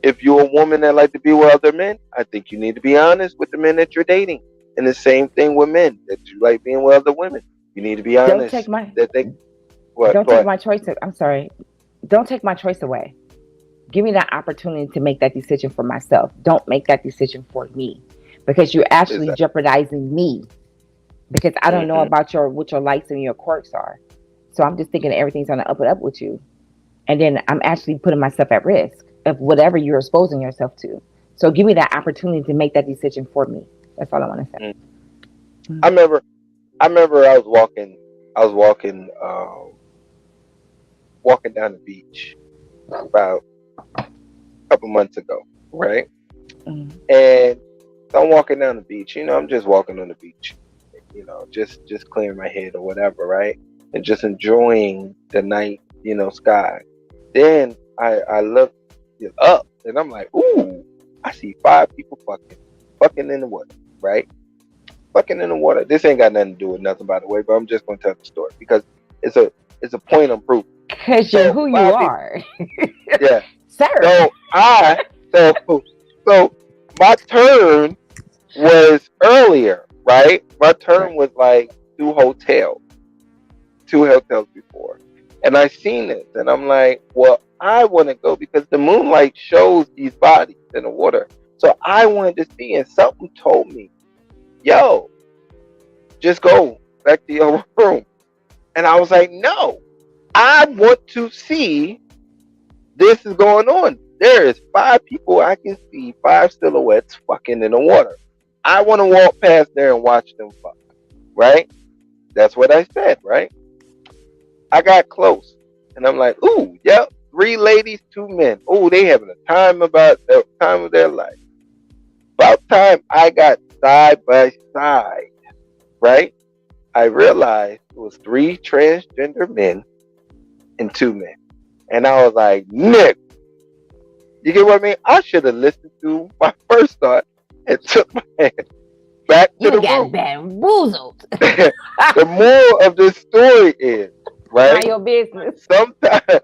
if you're a woman that like to be with other men, I think you need to be honest with the men that you're dating. And the same thing with men that you like being with other women. You need to be Don't take honest my that they what don't take what my choice. I'm sorry. Don't take my choice away. Give me that opportunity to make that decision for myself. Don't make that decision for me, because you're is actually that? jeopardizing me, because I don't know Hmm. about what your likes and your quirks are. So I'm just thinking everything's on the up and up with you. And then I'm actually putting myself at risk of whatever you're exposing yourself to. So give me that opportunity to make that decision for me. That's all I want to say. I remember I was walking walking down the beach about a couple months ago, right? Mm-hmm. And I'm walking down the beach, I'm just walking on the beach, just clearing my head or whatever, right? And just enjoying the night, sky. Then I look up and I'm like, ooh, I see five people fucking in the water, right? Fucking in the water. This ain't got nothing to do with nothing, by the way, but I'm just gonna tell the story because it's a it's a point of proof. Because you're So who you five people, are, yeah. sir. So so so my turn was earlier, right? My Right. turn was like two hotels, two hotels before. And I seen this and I'm like, well, I want to go because the moonlight shows these bodies in the water. So I wanted to see, and something told me, yo, just go back to your room. And I was like, no, I want to see this is going on. There is five people I can see, five silhouettes fucking in the water. I want to walk past there and watch them fuck, right? That's what I said, right? I got close, and I'm like, ooh, yep, three ladies, two men. Ooh, they having a time about the time of their life. About time I got side by side, right? I realized it was three transgender men and two men, and I was like, Nick, you get what I mean? I should have listened to my first thought and took my hand back to You the got room. bamboozled. The moral of this story is, Mind right? your business. Sometimes,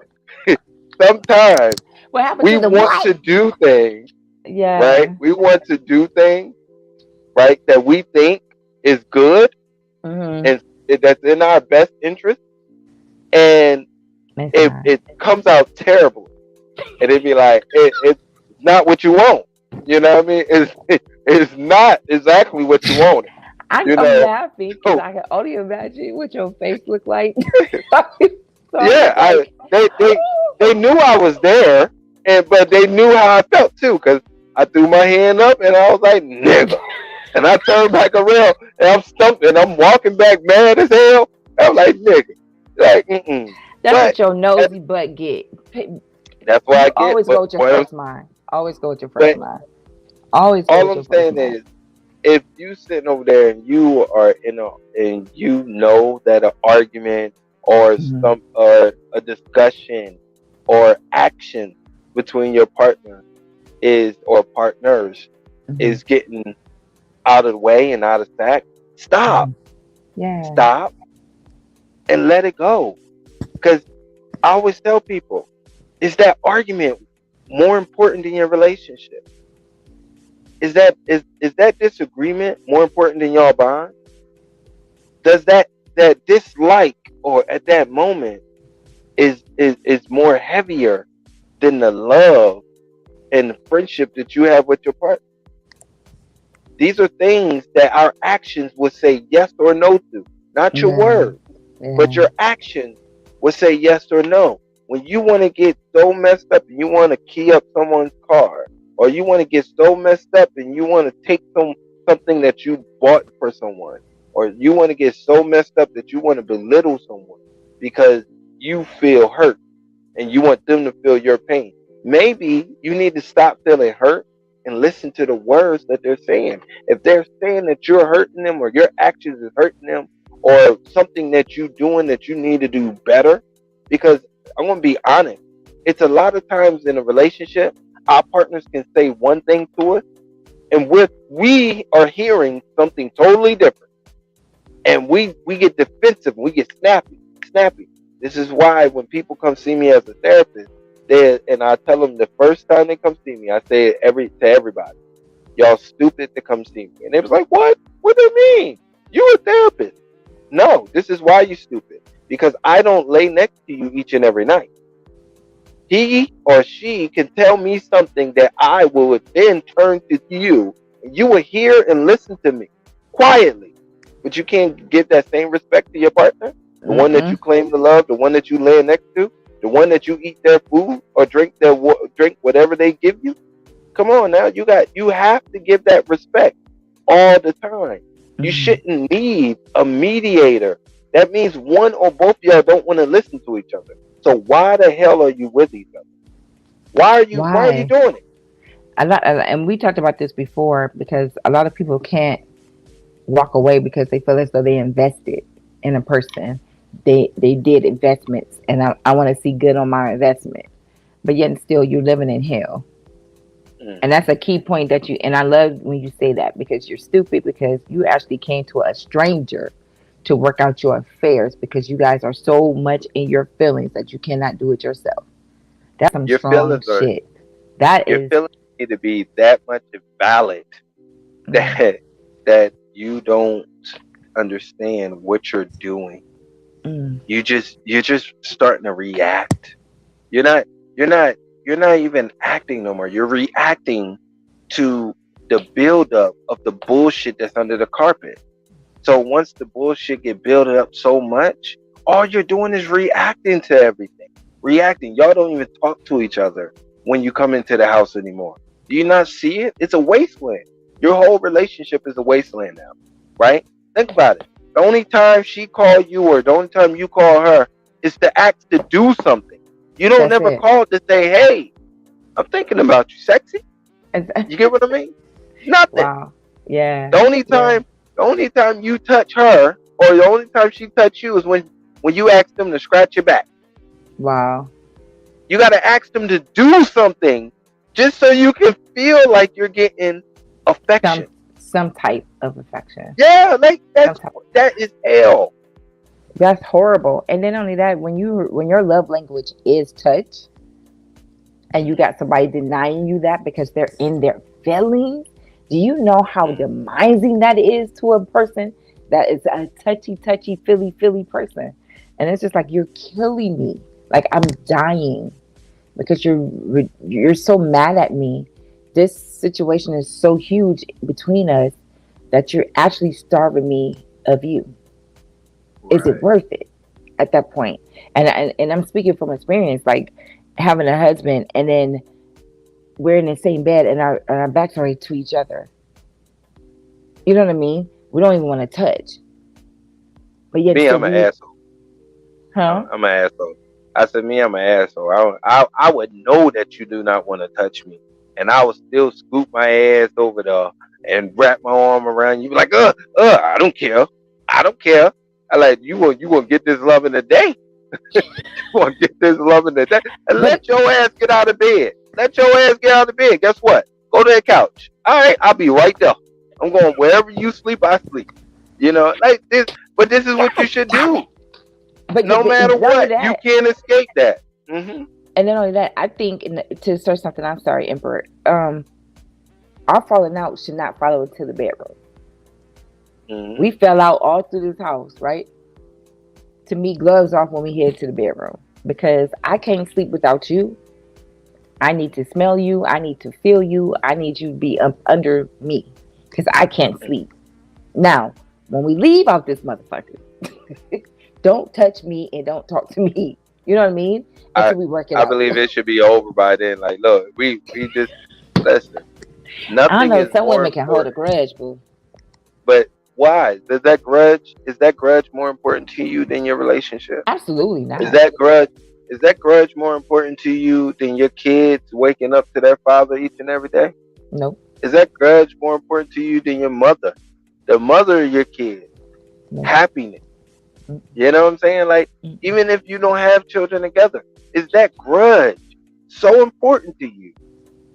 sometimes What happened we to the want what? to do things, right? Yeah. We want to do things, right, that we think is good Mm-hmm. and that's in our best interest. And It's if not. it comes out terribly, and it'd be like, it's not what you want. You know what I mean? It's not exactly what you wanted. You I'm know? laughing because So I can only imagine what your face looked like. So I'm yeah, just like, they knew I was there, but they knew how I felt too, because I threw my hand up and I was like, nigga. And I turned back around and I'm stumped and I'm walking back mad as hell. I'm like, nigga. Like, mm-mm. that's But what your that's, nosy butt get. that's what I You get. always go with your first mind. Always go with your first But mind. Always go all with I'm your first saying mind. is, if you sitting over there and you are and you know that an argument or Mm-hmm. a discussion or action between your partner is or partners Mm-hmm. is getting out of the way and out of sight, stop, Mm-hmm. Yeah. stop, and let it go. Because I always tell people, is that argument more important than your relationship? Is that disagreement more important than your bond? Does that dislike or at that moment is more heavier than the love and the friendship that you have with your partner? These are things that our actions would say yes or no to, not your Yeah. words, but Yeah. your actions would say yes or no. When you want to get so messed up and you want to key up someone's car, or you want to get so messed up and you want to take something that you bought for someone, or you want to get so messed up that you want to belittle someone because you feel hurt and you want them to feel your pain. Maybe you need to stop feeling hurt and listen to the words that they're saying. If they're saying that you're hurting them or your actions is hurting them or something that you're doing that you need to do better, because I'm going to be honest, it's a lot of times in a relationship, our partners can say one thing to us and we are hearing something totally different, and we get defensive, we get snappy. This is why when people come see me as a therapist, and I tell them the first time they come see me, I say it to everybody, y'all stupid to come see me, and they was like, what do you mean, you a therapist? No, this is why you stupid, because I don't lay next to you each and every night. He or she can tell me something that I will then turn to you, and you will hear and listen to me quietly. But you can't give that same respect to your partner, the one that you claim to love, the one that you lay next to, the one that you eat their food or drink whatever they give you. Come on now, you have to give that respect all the time. You shouldn't need a mediator. That means one or both of y'all don't want to listen to each other. So why the hell are you with each other? Why are you doing it? And we talked about this before, because a lot of people can't walk away because they feel as though they invested in a person. They did investments, and I want to see good on my investment, but yet and still you're living in hell. And that's a key point and I love when you say that, because you're stupid, because you actually came to a stranger to work out your affairs, because you guys are so much in your feelings that you cannot do it yourself. That's some Your strong shit. Your feelings need to be that much valid that you don't understand what you're doing. You're just starting to react. You're not even acting no more. You're reacting to the buildup of the bullshit that's under the carpet. So once the bullshit get built up so much, all you're doing is reacting to everything. Reacting. Y'all don't even talk to each other when you come into the house anymore. Do you not see it? It's a wasteland. Your whole relationship is a wasteland now, right? Think about it. The only time she call you or the only time you call her is to ask to do something. You don't never call to say, hey, I'm thinking about you, sexy. You get what I mean? Nothing. Wow. Yeah. The only time you touch her or the only time she touch you is when you ask them to scratch your back. Wow. You got to ask them to do something just so you can feel like you're getting affection. Some type of affection. Yeah, like that is hell. That's horrible. And then only that, when your love language is touch, and you got somebody denying you that because they're in their feelings, do you know how demising that is to a person that is a touchy, feely person? And it's just like, you're killing me. Like, I'm dying because you're so mad at me. This situation is so huge between us that you're actually starving me of you. Right. Is it worth it at that point? And I'm speaking from experience, like having a husband and then we're in the same bed and our backs are to each other. You know what I mean? We don't even want to touch. But yet, I'm an asshole. Huh? I'm an asshole. I said, I'm an asshole. I would know that you do not want to touch me, and I would still scoop my ass over there and wrap my arm around you, like, I don't care. I like, you want get this love in the day. You want to get this love in the day, and let your ass get out of bed. Guess what? Go to the couch. All right, I'll be right there. I'm going wherever you sleep, I sleep. You know, like this. But this is what you should do. But no matter what, you can't escape that. Mm-hmm. And not only that, I think to start something. I'm sorry, Emperor. Our falling out should not follow into the bedroom. Mm-hmm. We fell out all through this house, right? To me, gloves off when we head to the bedroom, because I can't sleep without you. I need to smell you. I need to feel you. I need you to be under me, because I can't sleep. Now, when we leave out this motherfucker, don't touch me and don't talk to me. You know what I mean? Until we work it out. I believe it should be over by then. Like, look, we just listen. Nothing. I know some women can hold a grudge, boo. But Why? Is that grudge more important to you than your relationship? Absolutely Is not. that grudge is that grudge more important to you than your kids waking up to their father each and every day? Nope. Is that grudge more important to you than your mother? The mother of your kids? Nope. Happiness. Mm, You know what I'm saying? Like, mm, even if you don't have children together, is that grudge so important to you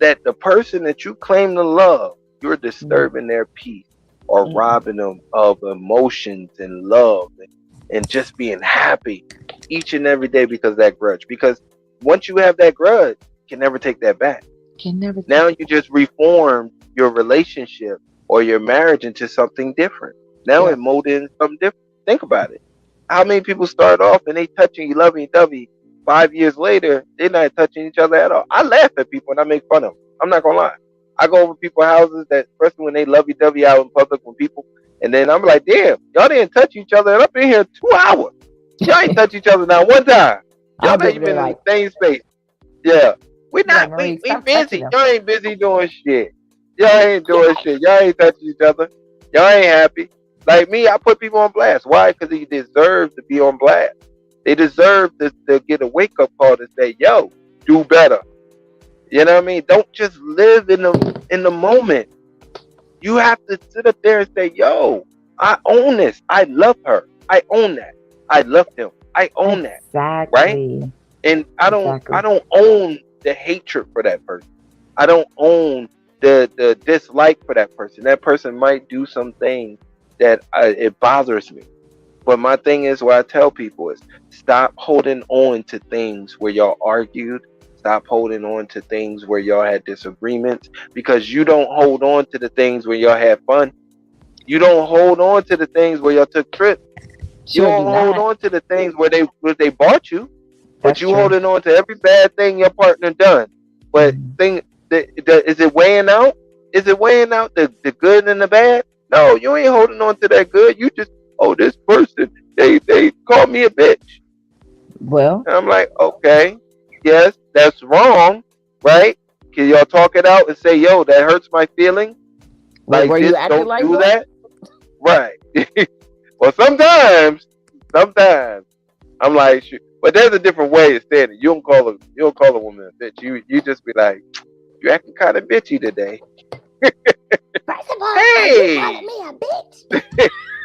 that the person that you claim to love, you're mm, disturbing their peace or mm. robbing them of emotions and love and just being happy each and every day because of that grudge? Because once you have that grudge, you can never take that back. Can never take Now it you back. just reformed your relationship or your marriage into something different. Now it Yep. molded into something different. Think about it. How many people start off and they touching you, loving dovey? 5 years later, they're not touching each other at all. I laugh at people and I make fun of them. I'm not gonna lie. I go over people's houses that, especially when they lovey dovey out in public with people, and then I'm like, damn, y'all didn't touch each other, and I've been here 2 hours. Y'all ain't touch each other not one time. Y'all I'll be not over there even in the like, same space. Yeah. We like not Marie, we stop touching busy. them. Y'all ain't busy doing shit. Y'all ain't doing Yes. shit. Y'all ain't touching each other. Y'all ain't happy. Like me, I put people on blast. Why? Because they deserve to be on blast. They deserve to get a wake up call to say, yo, do better. You know what I mean? Don't just live in the moment. You have to sit up there and say, yo, I own this. I love her. I own that. I love him. I own that. Right? Exactly. And I Exactly. don't own the hatred for that person. I don't own the dislike for that person. That person might do some things that it bothers me. But my thing is, what I tell people is, stop holding on to things where y'all argued. Stop holding on to things where y'all had disagreements, because you don't hold on to the things where y'all had fun. You don't hold on to the things where y'all took trips. You Sure do don't hold not. on to the things where they bought you, but That's you true. holding on to every bad thing your partner done. But Mm. is it weighing out? Is it weighing out the good and the bad? No, you ain't holding on to that good. You just, oh, this person, they called me a bitch. Well, And I'm like, okay, yes, that's wrong, right? Can y'all talk it out and say, yo, that hurts my feelings? Like were you this, acting don't like do one? that. Right. Well, sometimes I'm like, shoot. But there's a different way of saying it. You don't call a woman a bitch. You just be like, you acting kind of bitchy today. First of all, are you calling Hey, me a bitch?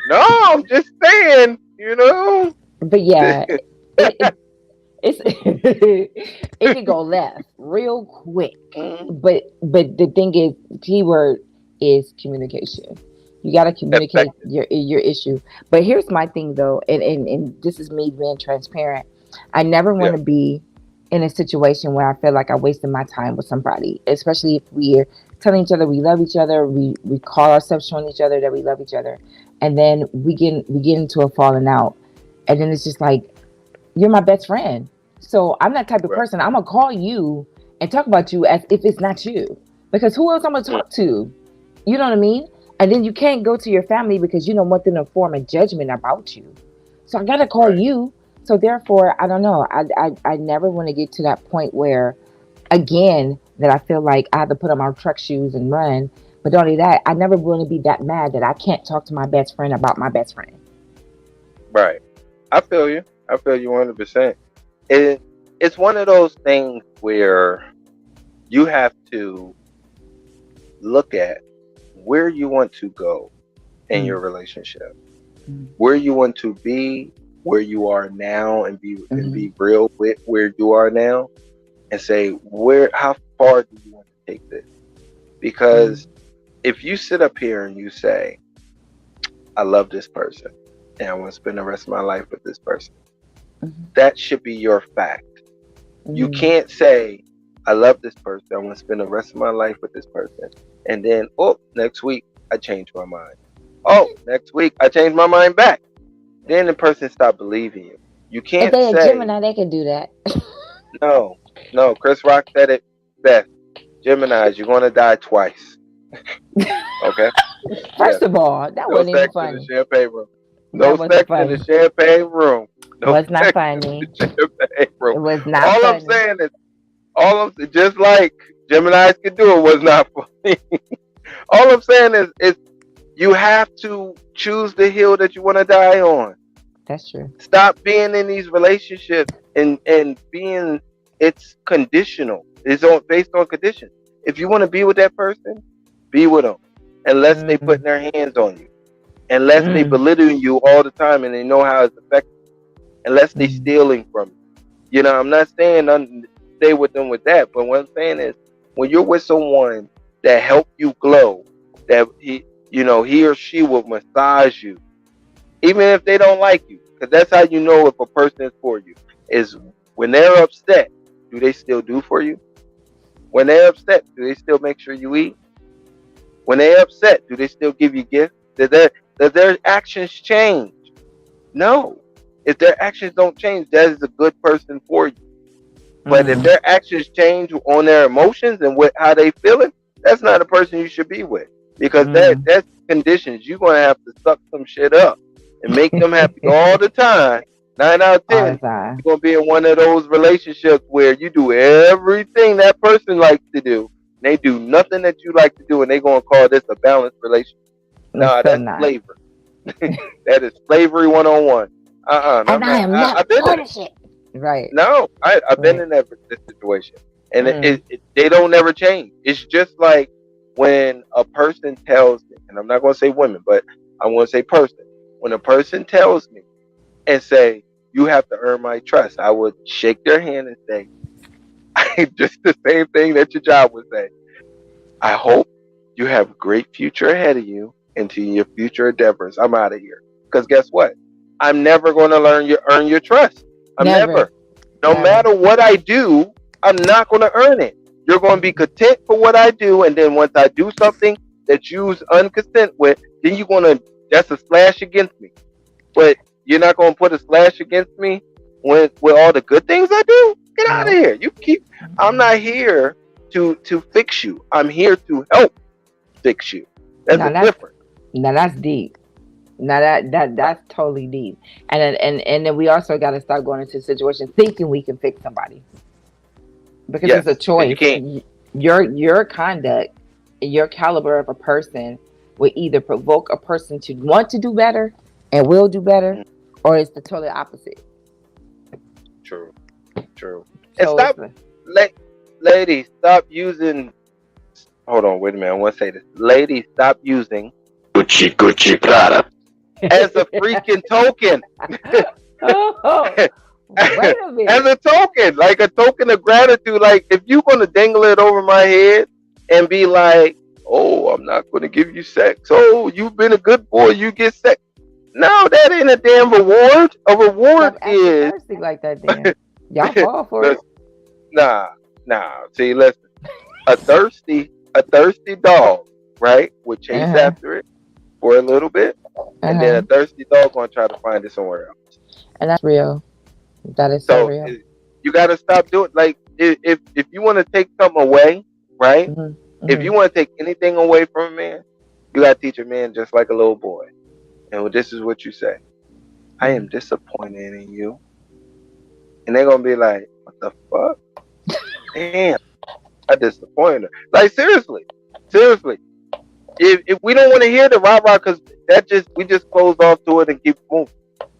no, I'm just saying, you know. But yeah, it it's it can go left real quick. Mm, But the thing is, keyword is communication. You got to communicate effective. your issue. But here's my thing though, and this is me being transparent. I never want Yeah, to be in a situation where I feel like I wasted my time with somebody, especially if we're telling each other we love each other, we call ourselves showing each other that we love each other, and then we get into a falling out, and then it's just like, you're my best friend. So I'm that type of right. person. I'm gonna call you and talk about you as if it's not you. Because who else I'm gonna Mm, talk to? You know what I mean? And then you can't go to your family because you don't want them to form a judgment about you. So I gotta call right. you. So therefore, I don't know. I never want to get to that point where, again, that I feel like I have to put on my truck shoes and run. But not only that, I never want to be that mad that I can't talk to my best friend about my best friend. Right. I feel you. I feel you 100%. It, it's one of those things where you have to look at where you want to go in Mm, your relationship, mm, where you want to be, where you are now, and mm, be real with where you are now, and say how far do you want to take this? mm, Because if you sit up here and you say, I love this person and I want to spend the rest of my life with this person, mm, that should be your fact. You mm. can't say, I love this person, I want to spend the rest of my life with this person, and then, oh, next week I change my mind. Oh, next week I change my mind back. Then the person stop believing you. You If can't they a say, Gemini, they can do that. no, no. Chris Rock said it best. Gemini's, you're gonna die twice. Okay? Yeah. First of all, that No wasn't even sex in the funny. champagne room. No That wasn't sex in the funny. champagne room. No Was not sex in the funny. champagne room. It was not All I'm funny. saying is, just like Gemini's can do it, was not funny. All I'm saying is You have to choose the hill that you want to die on. That's true. Stop being in these relationships and being, it's conditional. It's on based on conditions. If you want to be with that person, be with them, unless they putting their hands on you, unless they belittling you all the time and they know how it's affecting you, unless they stealing from you. You know, I'm not saying stay with them with that, but what I'm saying is when you're with someone that help you glow, that he or she will massage you, even if they don't like you, because that's how you know if a person is for you. Is when they're upset, do they still do for you? When they're upset, do they still make sure you eat? When they're upset, do they still give you gifts? Does their actions change? No. If their actions don't change, that is a good person for you. But if their actions change on their emotions and how they feeling, that's not a person you should be with. Because that's conditions. You're going to have to suck some shit up and make them happy all the time. 9 out of 10, you're going to be in one of those relationships where you do everything that person likes to do. And they do nothing that you like to do, and they're going to call this a balanced relationship. No, that's slavery. That is slavery 101. And I am not bullshit. Right. No, I've been in this situation. And they don't ever change. It's just like when a person tells me, and I'm not going to say women, but I'm going to say person. When a person tells me and say, you have to earn my trust, I would shake their hand and say, just the same thing that your job would say. I hope you have a great future ahead of you into your future endeavors. I'm out of here. Because guess what? I'm never going to earn your trust. I'm never. No matter what I do, I'm not going to earn it. You're going to be content for what I do, and then once I do something that you's uncontent with, then you're going to, that's a slash against me. But you're not going to put a slash against me with all the good things I do? Get out of here. I'm not here to fix you. I'm here to help fix you. That's different. Now that's deep. Now that's totally deep. And then we also got to start going into situations thinking we can fix somebody, because it's a choice. Your conduct, your caliber of a person will either provoke a person to want to do better and will do better, or it's the totally opposite. True. And stop, ladies, stop using. Hold on, wait a minute. I want to say this. Ladies, stop using Gucci Prada as a freaking token. Wait a minute. As a token, like a token of gratitude. Like if you're gonna dangle it over my head and be like, "Oh, I'm not gonna give you sex. Oh, you've been a good boy. You get sex." No, that ain't a damn reward. A reward is like that. Damn. Y'all fall for it. Nah. See, listen. A thirsty dog, right, would chase after it for a little bit, and then a thirsty dog gonna try to find it somewhere else. And that's real. That is so real. You gotta stop doing, like, if you want to take something away, right? If you want to take anything away from a man, you gotta teach a man just like a little boy. And this is what you say: I am disappointed in you. And they're gonna be like, what the fuck? Damn, I disappointed her. Like, seriously. If we don't want to hear the rah-rah, because we just close off to it and keep moving.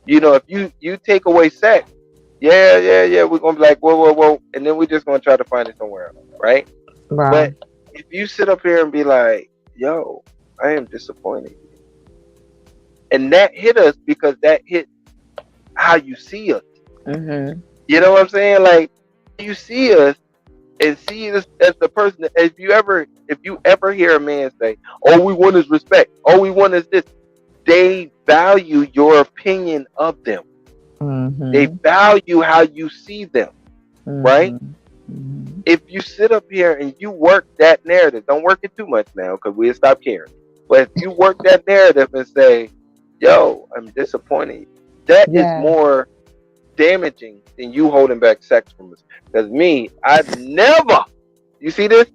You know, if you take away sex, we're gonna be like, whoa, and then we're just gonna try to find it somewhere else, right? But if you sit up here and be like, yo, I am disappointed, and that hit us because that hit how you see us. You know what I'm saying? Like, you see us and see us as the person that, if you ever hear a man say, all we want is respect, all we want is this, they value your opinion of them. They value how you see them, right? If you sit up here and you work that narrative, don't work it too much now because we'll stop caring. But if you work that narrative and say, yo, I'm disappointed, that is more damaging than you holding back sex from us. Because me, I never, you see this?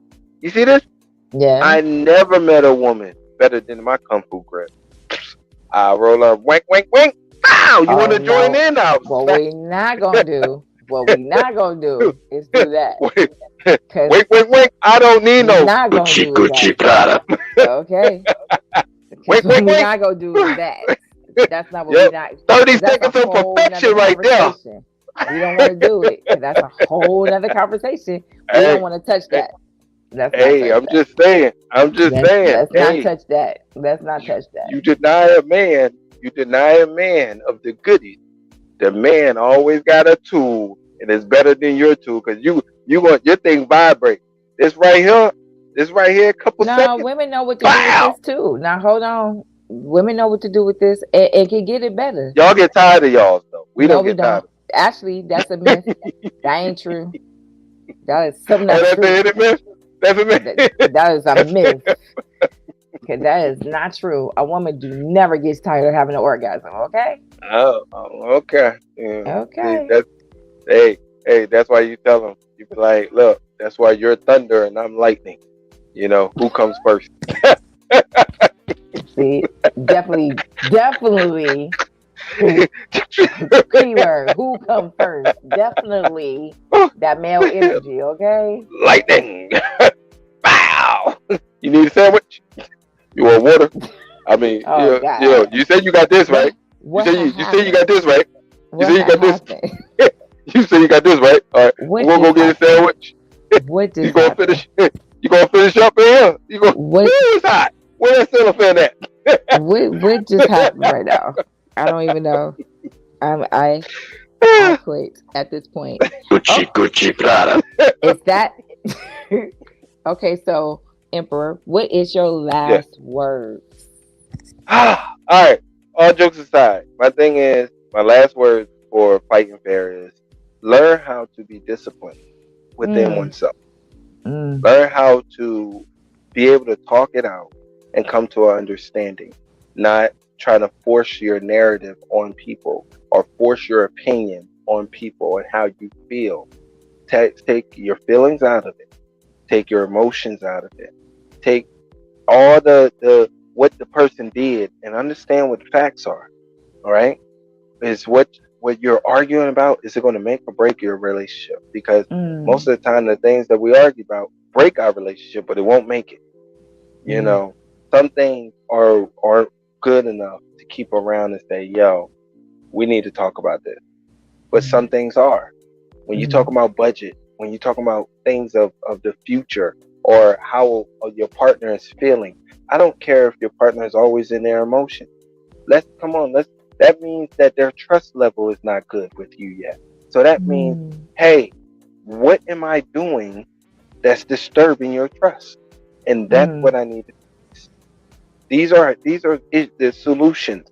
Yeah. I never met a woman better than my kung fu grip. I roll up, wink, wink, wink. Ow! You want to join in now? What we not gonna do is do that. Wink, wink, wink. I don't need no Gucci Prada. Okay. Because what we wait. not gonna do is that. That's not what we Yep. not. 30 That's a seconds of whole nother perfection right there. conversation. We don't want to do it because that's a whole nother conversation. We Hey, don't want to touch hey, that. Let's not hey, touch I'm that. just saying. I'm just saying. Let's not Hey, touch that. Let's not you touch that. you deny a man, of the goodies. The man always got a tool, and it's better than your tool because you want your thing vibrate. This right here, a couple No, seconds. women know what to do with Wow, this too. Now hold on. Women know what to do with this and can get it better. y'all get tired of y'all's though. We No, don't we get tired don't. of. Actually, that's a myth. That ain't true. That is something Oh, not that's true. it, man. That's a That, myth. that is a That's myth. Okay, that is not true. A woman do never gets tired of having an orgasm. Okay. okay. Yeah. See, Okay. hey, that's why you tell them. You be like, look, that's why you're thunder and I'm lightning. You know who comes first. See, definitely. Keyword: who comes first? Definitely that male energy. Okay. Lightning. Wow. You need a sandwich? You want water? I mean, Oh God. you said you got this right. What had You say you happened? got this right. You What say you had got this. happened? You say you got this right. All right, What we'll go just get a happened? sandwich. What You just gonna happened? finish? You gonna finish up in here? You go. What Woo, it's hot. Where that cellophane at? what just happened right now? I don't even know. I quit at this point. Oh, Gucci Prada. is that okay? So, Emperor, what is your Yeah. last word? All right. All jokes aside, my last word for fighting fair is learn how to be disciplined within Mm, oneself. mm, Learn how to be able to talk it out and come to an understanding, not trying to force your narrative on people or force your opinion on people and how you feel. Take your feelings out of it. Take your emotions out of it. Take all the what the person did and understand what the facts are. All right, is what you're arguing about, is it going to make or break your relationship? Because most mm, of the time the things that we argue about break our relationship, but it won't make it. You mm, know, some things are good enough to keep around and say, yo, we need to talk about this. But mm, some things are. When you talk mm, about budget, when you talk about things of the future or how your partner is feeling, I don't care if your partner is always in their emotion. Let's come on, let's that means that their trust level is not good with you yet. So that means, mm, hey, what am I doing that's disturbing your trust? And that's mm, what I need to fix. These are the solutions.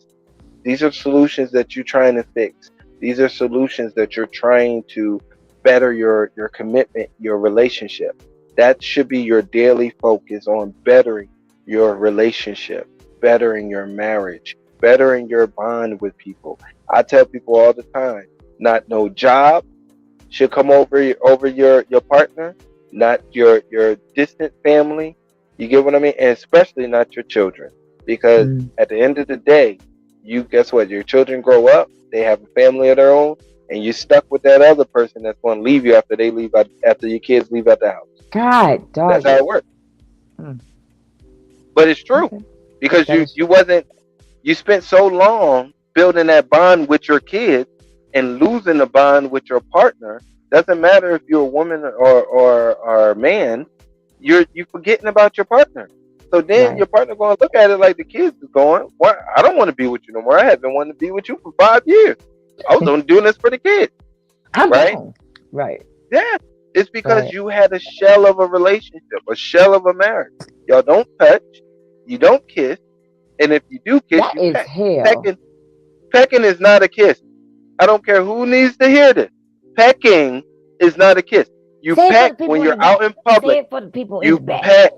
These are solutions that you're trying to fix. These are solutions that you're trying to better your commitment, your relationship. That should be your daily focus on bettering your relationship, bettering your marriage, bettering your bond with people. I tell people all the time, not no job should come over your partner, not your distant family. You get what I mean? And especially not your children. Because mm. at the end of the day, you guess what? Your children grow up, they have a family of their own, and you're stuck with that other person that's going to leave you after they leave out, after your kids leave out the house. God, That's dog how it it. works. Mm, But it's true okay, because that is. you spent so long building that bond with your kids and losing the bond with your partner. Doesn't matter if you're a woman or a man, you forgetting about your partner. So then Right. your partner going to look at it like the kids is going, "What? I don't want to be with you no more. I have been wanting to be with you for 5 years. I was only doing this for the kids, I'm right? gone. Right. Yeah, it's because Right. you had a shell of a relationship, a shell of a marriage. Y'all don't touch, you don't kiss, and if you do kiss, That you is peck. hell. Pecking, pecking is not a kiss. I don't care who needs to hear this. Pecking is not a kiss. You Say it for peck the when people in you're the out back. in Say public. it for the people in You the back. peck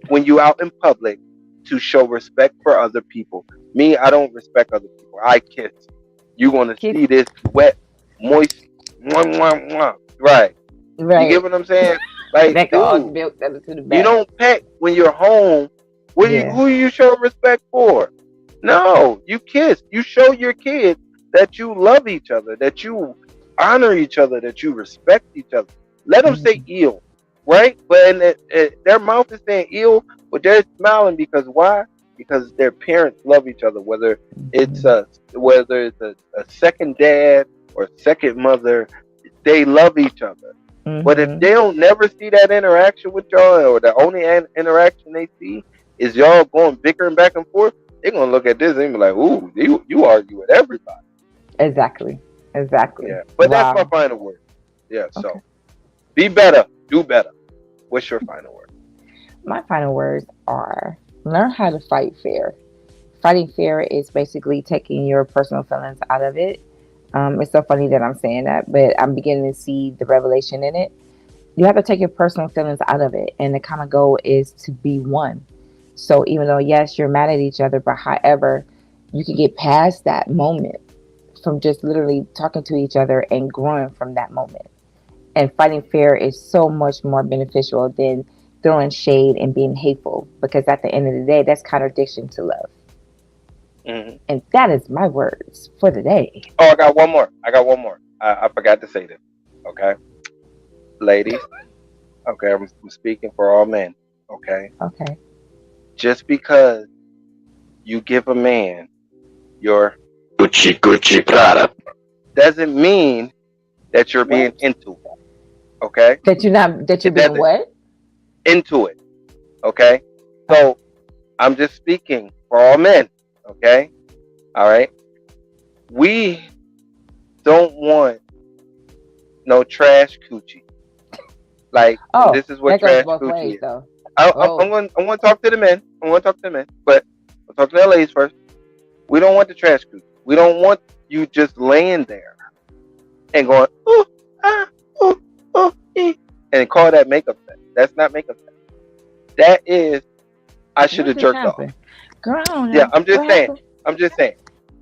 when you out in public to show respect for other people. Me, I don't respect other people. I kiss. You gonna Kiss. see this wet, moist, mwah, mwah, mwah. Right? You get Right. what I'm saying? Like, That can all dude, built up to the you back. don't peck when you're home. Yeah. Who you show respect for? No, you kiss. You show your kids that you love each other, that you honor each other, that you respect each other. Let them say Mm, ill, right? But their mouth is saying ill, but they're smiling because why? because their parents love each other, whether it's Mm-hmm. a second dad or second mother, they love each other. But if Mm-hmm. they don't never see that interaction with y'all, or the only interaction they see is y'all going bickering back and forth, they're gonna look at this and be like, "Ooh, you argue with everybody." Exactly. Exactly. Yeah, but that's my Wow. final word. Yeah, Okay. so be better, do better. What's your final word? My final words are learn how to fight fair. Fighting fair is basically taking your personal feelings out of it. It's so funny that I'm saying that, but I'm beginning to see the revelation in it. You have to take your personal feelings out of it, and the common goal is to be one. So even though yes, you're mad at each other, but however, you can get past that moment from just literally talking to each other and growing from that moment. And fighting fair is so much more beneficial than throwing shade and being hateful, because at the end of the day, that's contradiction to love. Hmm. And that is my words for the day. Oh, I got one more. I forgot to say this. Okay, ladies. Okay, I'm speaking for all men. Okay, Okay. just because you give a man your Gucci Prada doesn't mean that you're being What? into it. Okay, That you're it being doesn't what? into it. Okay, Oh, so I'm just speaking for all men. Okay, all right. We don't want no trash coochie. Like, and oh, this is what that goes trash both ways coochie is. though. I'm Oh, going. I'm going to talk to the men. I'm going to talk to the men, but I'll talk to the ladies first. We don't want the trash coochie. We don't want you just laying there and going, ooh, ah, ooh, ooh, and call that makeup sex. That's not makeup sex. That is, I should what have just jerked off. happened? Girl, I don't Yeah, know. I'm just What saying. happened? I'm just saying.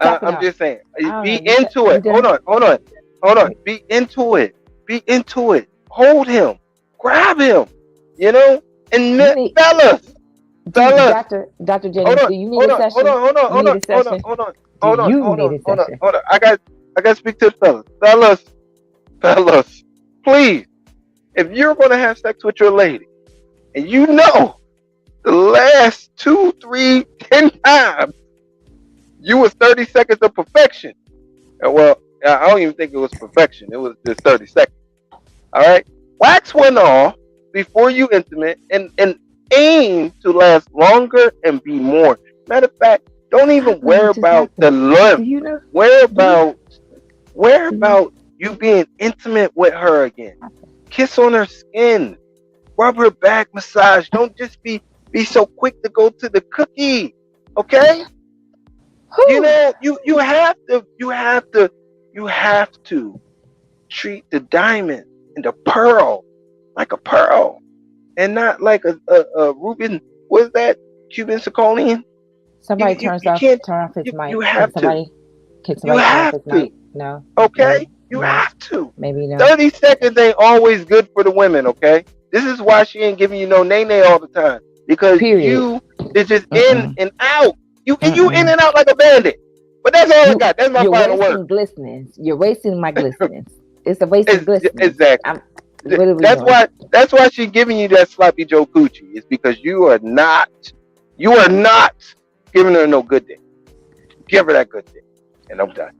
Top it I'm off. just saying. I don't Be know. into You it. Hold done? on. Hold on. Hold on. Be into it. Be into it. Hold him. Grab him. You know? And You need fellas, fellas, Doctor hold Jennings. on. Do you need Hold a on. Hold session? on. Hold on. You Hold need on. a Hold on. session? Hold on. Do Hold on. you Hold need on. a Hold on. session? Hold on. I got to speak to the fellas. Fellas, please. If you're going to have sex with your lady and you know the last 2, 3, 10 times you was 30 seconds of perfection. Well, I don't even think it was perfection. It was just 30 seconds. All right. Wax one off before you intimate and aim to last longer and be more. Matter of fact, don't even Top it off. worry What just about happened? the Do length. you know? Worry Do you? about worry Do you? about you being intimate with her again. Kiss on her skin. Rub her back, massage. Don't just be so quick to go to the cookie. Okay? You Whew. know, you have to treat the diamond and the pearl like a pearl and not like a Reuben. What's that? Cuban zirconian. Somebody You can't. turn off his You mic. have to. Can You somebody turn off have his to. mic? No. No. Okay. You No. have to. Maybe no. 30 seconds ain't always good for the women. Okay. This is why she ain't giving you no nay nay all the time because Period. you is just in Mm-mm. and out. You in Mm-mm. and out like a bandit. But that's all I You got. That's my you're final word. wasting glistenings. You're wasting my glistenings. It's a waste of glistenings. Exactly. What are we That's doing? why she's giving you that sloppy Joe coochie. It's because you are not giving her no good dick. Give her that good dick. And I'm done.